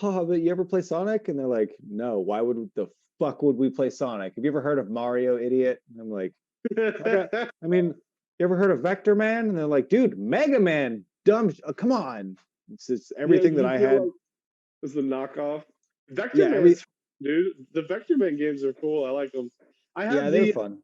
"Oh, but you ever play Sonic?" And they're like, "No. Why would the fuck would we play Sonic? Have you ever heard of Mario, idiot?" And I'm like, "Okay. I mean, you ever heard of Vector Man?" And they're like, "Dude, Mega Man, dumb. Come on." It's Yeah, everything that you I feel had. like it's the knockoff. Vector Yeah, Man's dude. The Vector Man games are cool. I like them. I yeah, have they're the fun.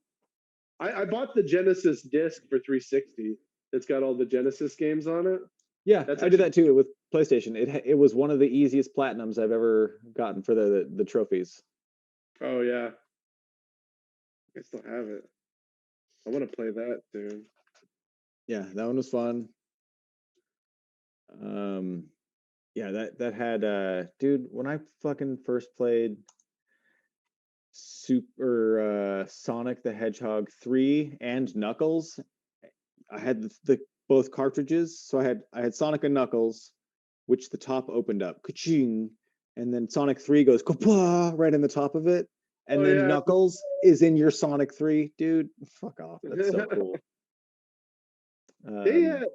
I bought the Genesis disc for 360. It's got all the Genesis games on it. Yeah, That's I did actually that too with PlayStation. It was one of the easiest platinums I've ever gotten for the trophies. oh yeah. I still have it. I want to play that too. Yeah, that one was fun. Um, yeah, that had dude, when I fucking first played Super Sonic the Hedgehog 3 and Knuckles, I had the both cartridges. So I had Sonic and Knuckles, which the top opened up, ka-ching, and then Sonic 3 goes kapla right in the top of it. Oh And then yeah. Knuckles is in your Sonic 3, dude. Fuck off. That's so cool. they Um, uh,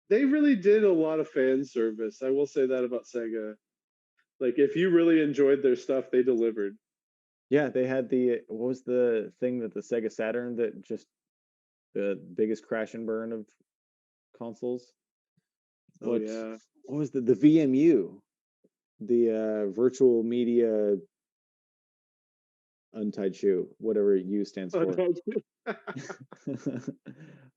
they really did a lot of fan service. I will say that about Sega. Like if you really enjoyed their stuff, they delivered. yeah, they had the what was the thing that the Sega Saturn that just the biggest crash and burn of consoles? Oh What yeah. what was the VMU? The virtual media untied shoe, whatever U stands Oh, for.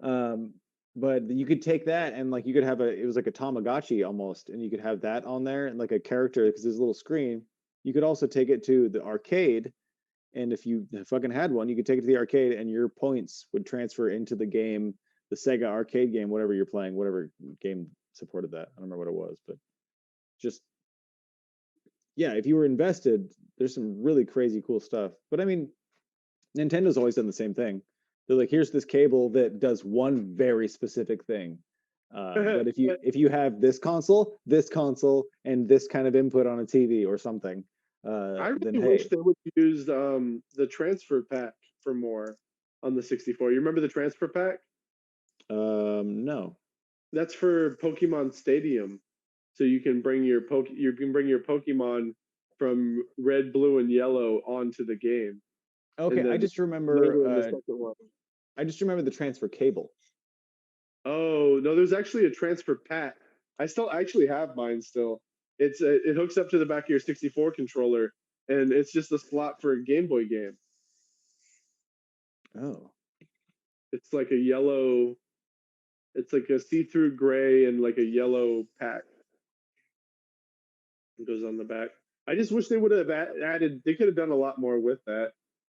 no. um, but you could take that and like you could have it was like a Tamagotchi almost, and you could have that on there and like a character because there's a little screen. You could also take it to the arcade, and if you fucking had one, you could take it to the arcade, and your points would transfer into the game, the Sega arcade game, whatever you're playing, whatever game supported that. I don't remember what it was, but just yeah, if you were invested, there's some really crazy cool stuff. But I mean, Nintendo's always done the same thing. They're like, here's this cable that does one very specific thing. But if you have this console, and this kind of input on a TV or something, I then really wish hey, they would use the transfer pack for more on the 64. You remember the transfer pack? no, That's for Pokemon Stadium. So you can bring your Pokemon from red, blue, and yellow onto the game, Okay, and I then just remember. later in the second one. I just remember the transfer cable. Oh no, there's actually a transfer pack. I still actually have mine still. It hooks up to the back of your 64 controller, and it's just a slot for a Game Boy game. Oh, It's like a yellow. It's like a see-through gray and like a yellow pack. It goes on the back. I just wish they would have added. They could have done a lot more with that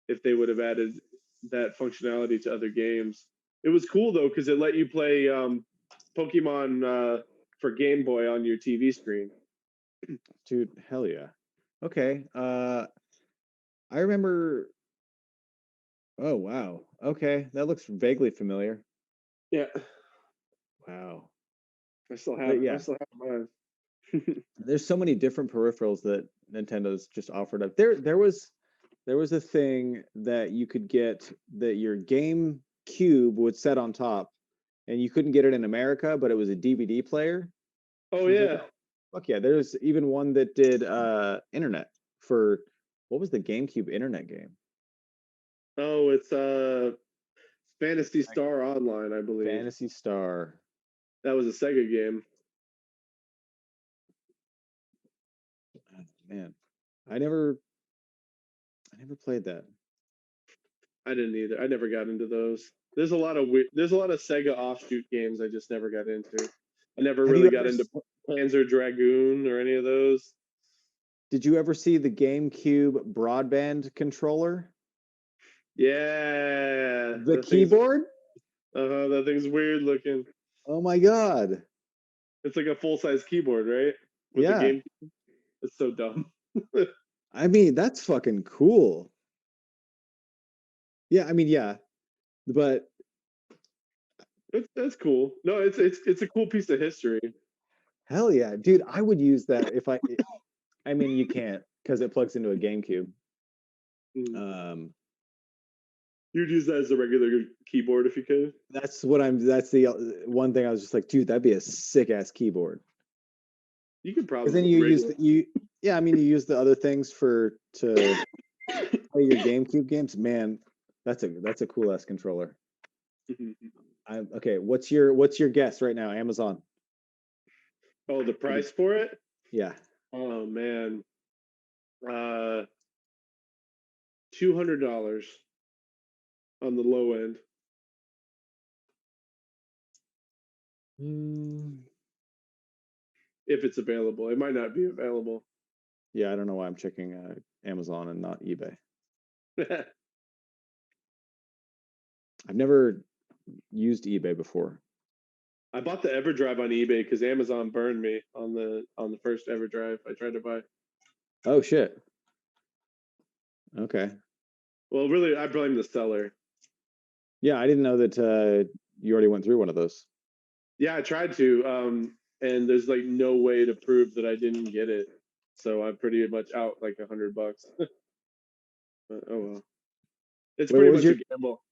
if they would have added that functionality to other games. It was cool though because it let you play Pokemon for Game Boy on your TV screen. dude, hell yeah. Okay. I remember. Oh wow. Okay, that looks vaguely familiar. Yeah, Wow. I still But have. I yeah, still have mine. there's so many different peripherals that Nintendo's just offered up. There was a thing that you could get that your Game Cube would set on top, and you couldn't get it in America, but it was a DVD player. Oh I was like, yeah. oh, fuck yeah. There's even one that did internet for what was the GameCube internet game? Oh, it's Fantasy Like Star Online, I believe. Fantasy Star. That was a Sega game. Oh, man, I never played that. I didn't either. I never got into those. There's a lot of Sega offshoot games I just never got into. I never Have you really ever got into Panzer Dragoon or any of those. did you ever see the GameCube broadband controller? Yeah, The keyboard? that thing's weird looking. Oh my God. It's like a full size keyboard, right? With the Yeah. game. It's so dumb. I mean, that's fucking cool. Yeah, I mean, yeah, but That's cool. No, it's a cool piece of history. hell yeah, dude, I would use that if I mean, you can't because it plugs into a GameCube. Mm. Um, You'd use that as a regular keyboard if you could. that's the one thing I was just like, dude, that'd be a sick ass keyboard. You could Because then probably you rig use yeah, I mean, you use the other things to play your GameCube games. Man, that's a cool ass controller. it. Okay, what's your guess right now? Amazon. Oh, the price for it? Yeah. Oh man, uh, $200 on the low end. Mm, If it's available. It might not be available. yeah, I don't know why I'm checking Amazon and not eBay. I've never used eBay before. I bought the EverDrive on eBay because Amazon burned me on the first EverDrive I tried to buy. Oh shit. Okay. Well, really, I blame the seller. Yeah, I didn't know that you already went through one of those. Yeah, I tried to, and there's like no way to prove that I didn't get it. So I'm pretty much out like $100. But, oh well, it's Wait, pretty much a gamble.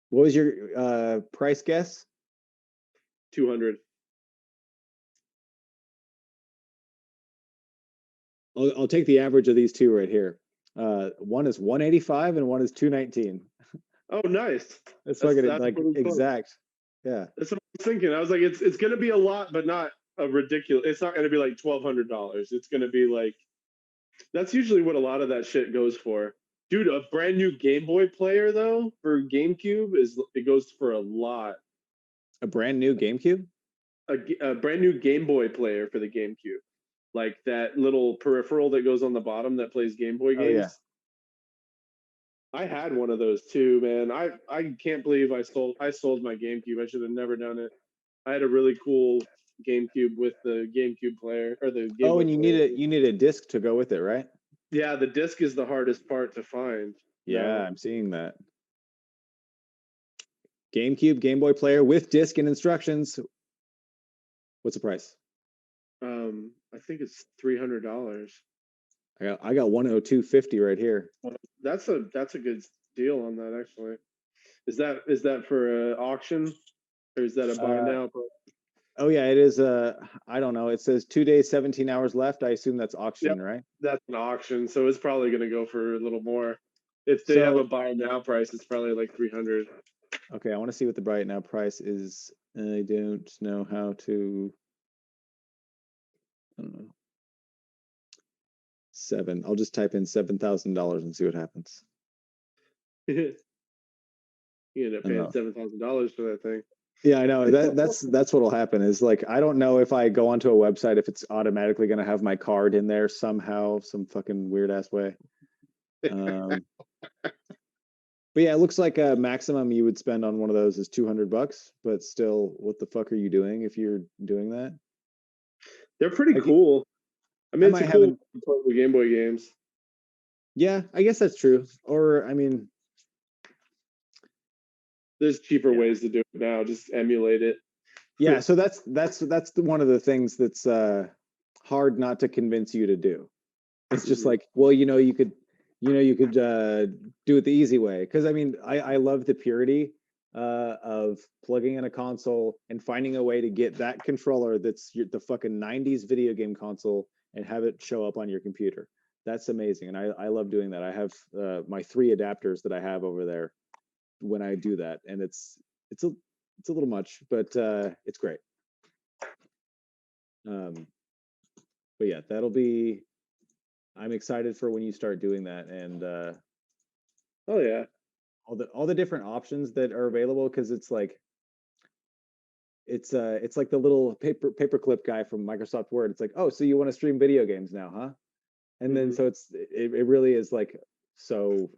what was your price guess? 200. I'll take the average of these two right here. One is 185 and one is 219. Oh, nice. It's fucking That's like pretty close. exact. Yeah. That's what I was thinking. I was like, it's gonna be a lot, but not a ridiculous. It's not gonna be like $1,200. It's gonna be like that's usually what a lot of that shit goes for. Dude, a brand new Game Boy player though for GameCube it goes for a lot. A brand new GameCube? A brand new Game Boy player for the GameCube, like that little peripheral that goes on the bottom that plays Game Boy Oh yeah. games. I had one of those too, man. I can't believe I sold my GameCube. I should have never done it. I had a really cool GameCube with the GameCube player or the Game Oh, Boy and player. you need a disc to go with it, right? Yeah, the disc is the hardest part to find. Yeah, No, I'm seeing that. GameCube, Game Boy player with disc and instructions. What's the price? I think it's $300. I got 102.50 right here. That's a good deal on that actually. Is that for an auction or is that a buy Uh, now? Oh yeah, it is. I don't know. It says 2 days, 17 hours left. I assume that's Yep, auction, right? that's an auction, so it's probably going to go for a little more. If they have a So buy now price, it's probably like 300. okay, I want to see what the Bright Now price is. I don't know how to. I don't know. Seven. I'll just type in $7,000 and see what happens. You end up I don't paying know. $7,000 for that thing. Yeah, I know that's what'll happen is like I don't know if I go onto a website if it's automatically going to have my card in there somehow, some fucking weird ass way. Um, but yeah, it looks like a maximum you would spend on one of those is $200, but still, what the fuck are you doing if you're doing that? They're pretty Like, cool. I I mean, it's a might have cool an, way to play the Game Boy games. yeah, I guess that's true. Or I mean, There's cheaper yeah, ways to do it now. Just emulate it. yeah. So that's one of the things that's hard not to convince you to do. It's just Mhm. like, well, you could do it the easy way. Because I mean, I love the purity of plugging in a console and finding a way to get that controller that's the fucking '90s video game console and have it show up on your computer. That's amazing, and I love doing that. I have my three adapters that I have over there when I do that, and it's a it's a little much, but it's great. Um, but yeah, that'll be. I'm excited for when you start doing that, and Oh yeah. all the different options that are available because it's like the little paperclip guy from Microsoft Word. It's like, oh, so you want to stream video games now, huh? And then Hmm. so it really is like, so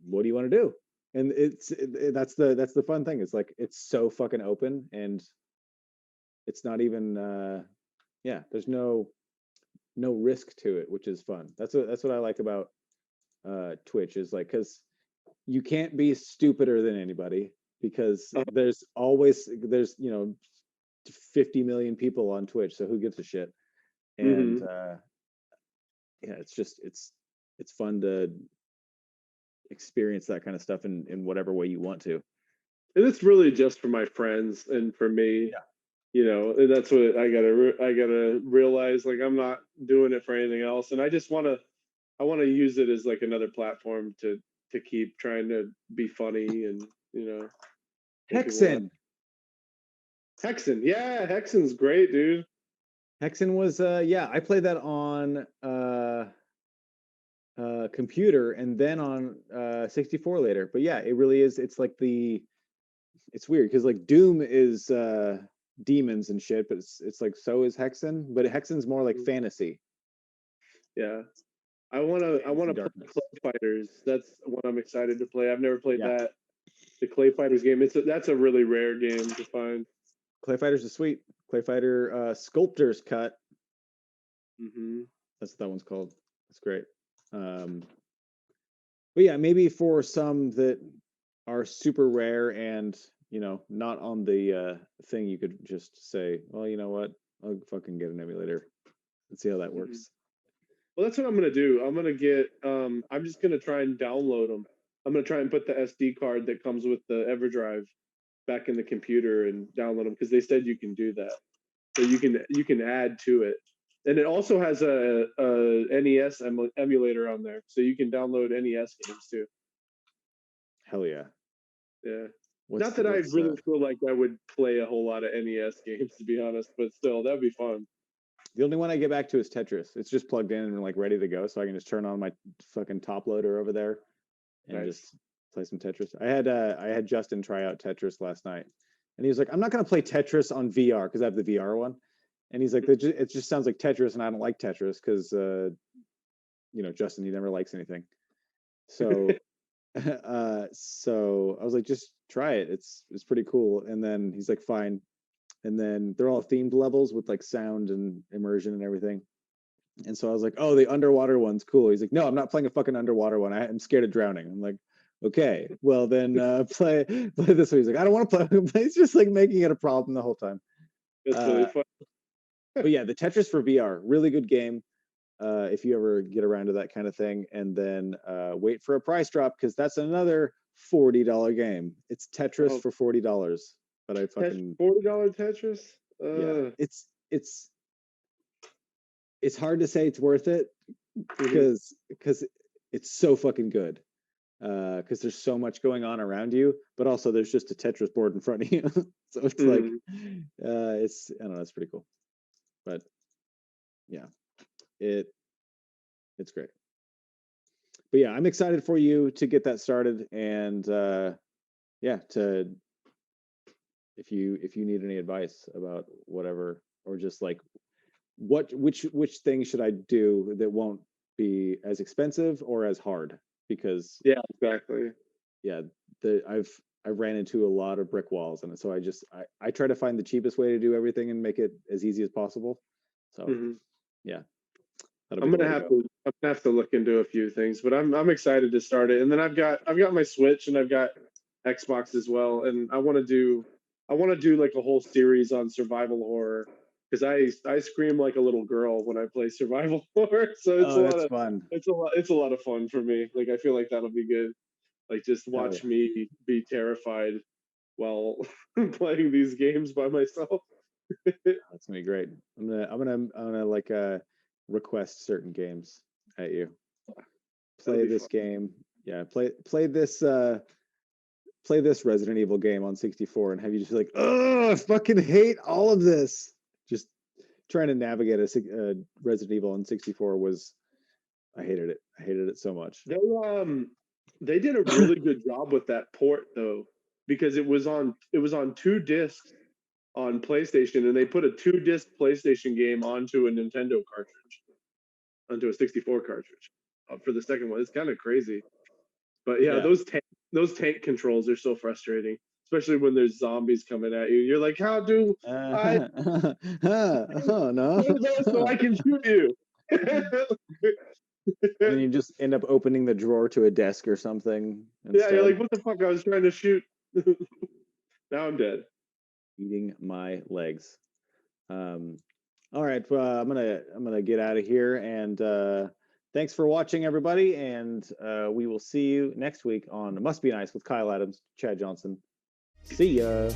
what do you want to do? And that's the fun thing. It's like it's so fucking open and it's not even yeah, there's no risk to it, which is fun. That's what I like about Twitch is like because you can't be stupider than anybody because there's 50 million people on Twitch, so who gives a shit? And Hmm. yeah, it's fun to experience that kind of stuff in whatever way you want to. And it's really just for my friends and for me. Yeah. And that's what I gotta realize. Like I'm not doing it for anything else, and I want to use it as like another platform to keep trying to be funny and make people laugh. Hexen. Hexen, yeah, Hexen's great, dude. Hexen was yeah, I played that on computer and then on 64 later. But yeah, it really is. It's like it's weird because like Doom is demons and shit, but it's like so is Hexen, but Hexen's more like Mhm. fantasy, Yeah, I wanna play darkness. Clay Fighters. That's what I'm excited to play. I've never played Yeah, that. The Clay Fighters game. That's a really rare game to find. Clay Fighters is sweet. Clay Fighter Sculptor's Cut. Hmm. That's what that one's called. That's great. Um, but yeah, maybe for some that are super rare and not on the thing, you could just say, well, you know what? I'll fucking get an emulator and see how that Hmm. works. Well, that's what I'm gonna do. I'm gonna get. I'm just gonna try and download them. I'm gonna try and put the SD card that comes with the EverDrive back in the computer and download them because they said you can do that. So you can add to it, and it also has a NES emulator on there, so you can download NES games too. Hell yeah. Yeah. What's Not the, that I what's really feel like I would play a whole lot of NES games to be honest, but still, that'd be fun. the only one I get back to is Tetris. It's just plugged in and like ready to go, so I can just turn on my fucking top loader over there and Nice. just play some Tetris. I had Justin try out Tetris last night, and he was like, "I'm not gonna play Tetris on VR because I have the VR one." And he's like, "It just sounds like Tetris, and I don't like Tetris because Justin, he never likes anything." So so I was like, "Just try it. It's pretty cool." And then he's like, "Fine." And then they're all themed levels with like sound and immersion and everything. And so I was like, "Oh, the underwater one's cool." He's like, "No, I'm not playing a fucking underwater one. I'm scared of drowning." I'm like, "Okay, well then play this one." He's like, "I don't want to play." He's just like making it a problem the whole time. That's really Uh, fun. but yeah, the Tetris for VR, really good game. If you ever get around to that kind of thing, and then wait for a price drop because that's another $40 game. It's Tetris Oh, for $40, but I Tetris, fucking $40 Tetris. Uh, it's hard to say it's worth it mhm, because it's so fucking good. Because there's so much going on around you, but also there's just a Tetris board in front of you. So it's like, mhm. it's I don't know, it's pretty cool. But yeah, it it's great. But yeah, I'm excited for you to get that started, and yeah, to if you need any advice about whatever, or just like which thing should I do that won't be as expensive or as hard, because Yeah, exactly. yeah, I've ran into a lot of brick walls, and so I try to find the cheapest way to do everything and make it as easy as possible. So Mhm. yeah, that'll be the way to go. I'm gonna have to look into a few things, but I'm excited to start it. And then I've got my Switch and I've got Xbox as well, and I want to do like a whole series on survival horror because I scream like a little girl when I play survival horror. So Oh, that's fun. it's a lot of fun for me. Like I feel like that'll be good. Like just Hell watch yeah, me be terrified while playing these games by myself. that's gonna be great. I'm gonna like request certain games at you. That'll Play be this fun. game. Yeah, play this Resident Evil game on 64, and have you just be like, oh, I fucking hate all of this. Just trying to navigate a Resident Evil on 64 was I hated it. I hated it so much. They they did a really good job with that port though, because it was on two discs on PlayStation, and they put a two disc PlayStation game onto a Nintendo cartridge, onto a 64 cartridge for the second one. It's kind of crazy, but yeah, Yeah. those tank controls are so frustrating, especially when there's zombies coming at you. You're like, how do I Oh no. play this so I can shoot you? And then you just end up opening the drawer to a desk or something Yeah, you're instead. like, what the fuck? I was trying to shoot. Now I'm dead. Eating my legs. Um, all right, I'm gonna get out of here, and thanks for watching, everybody, and we will see you next week on Must Be Nice with Kyle Adams, Chad Johnson. See ya.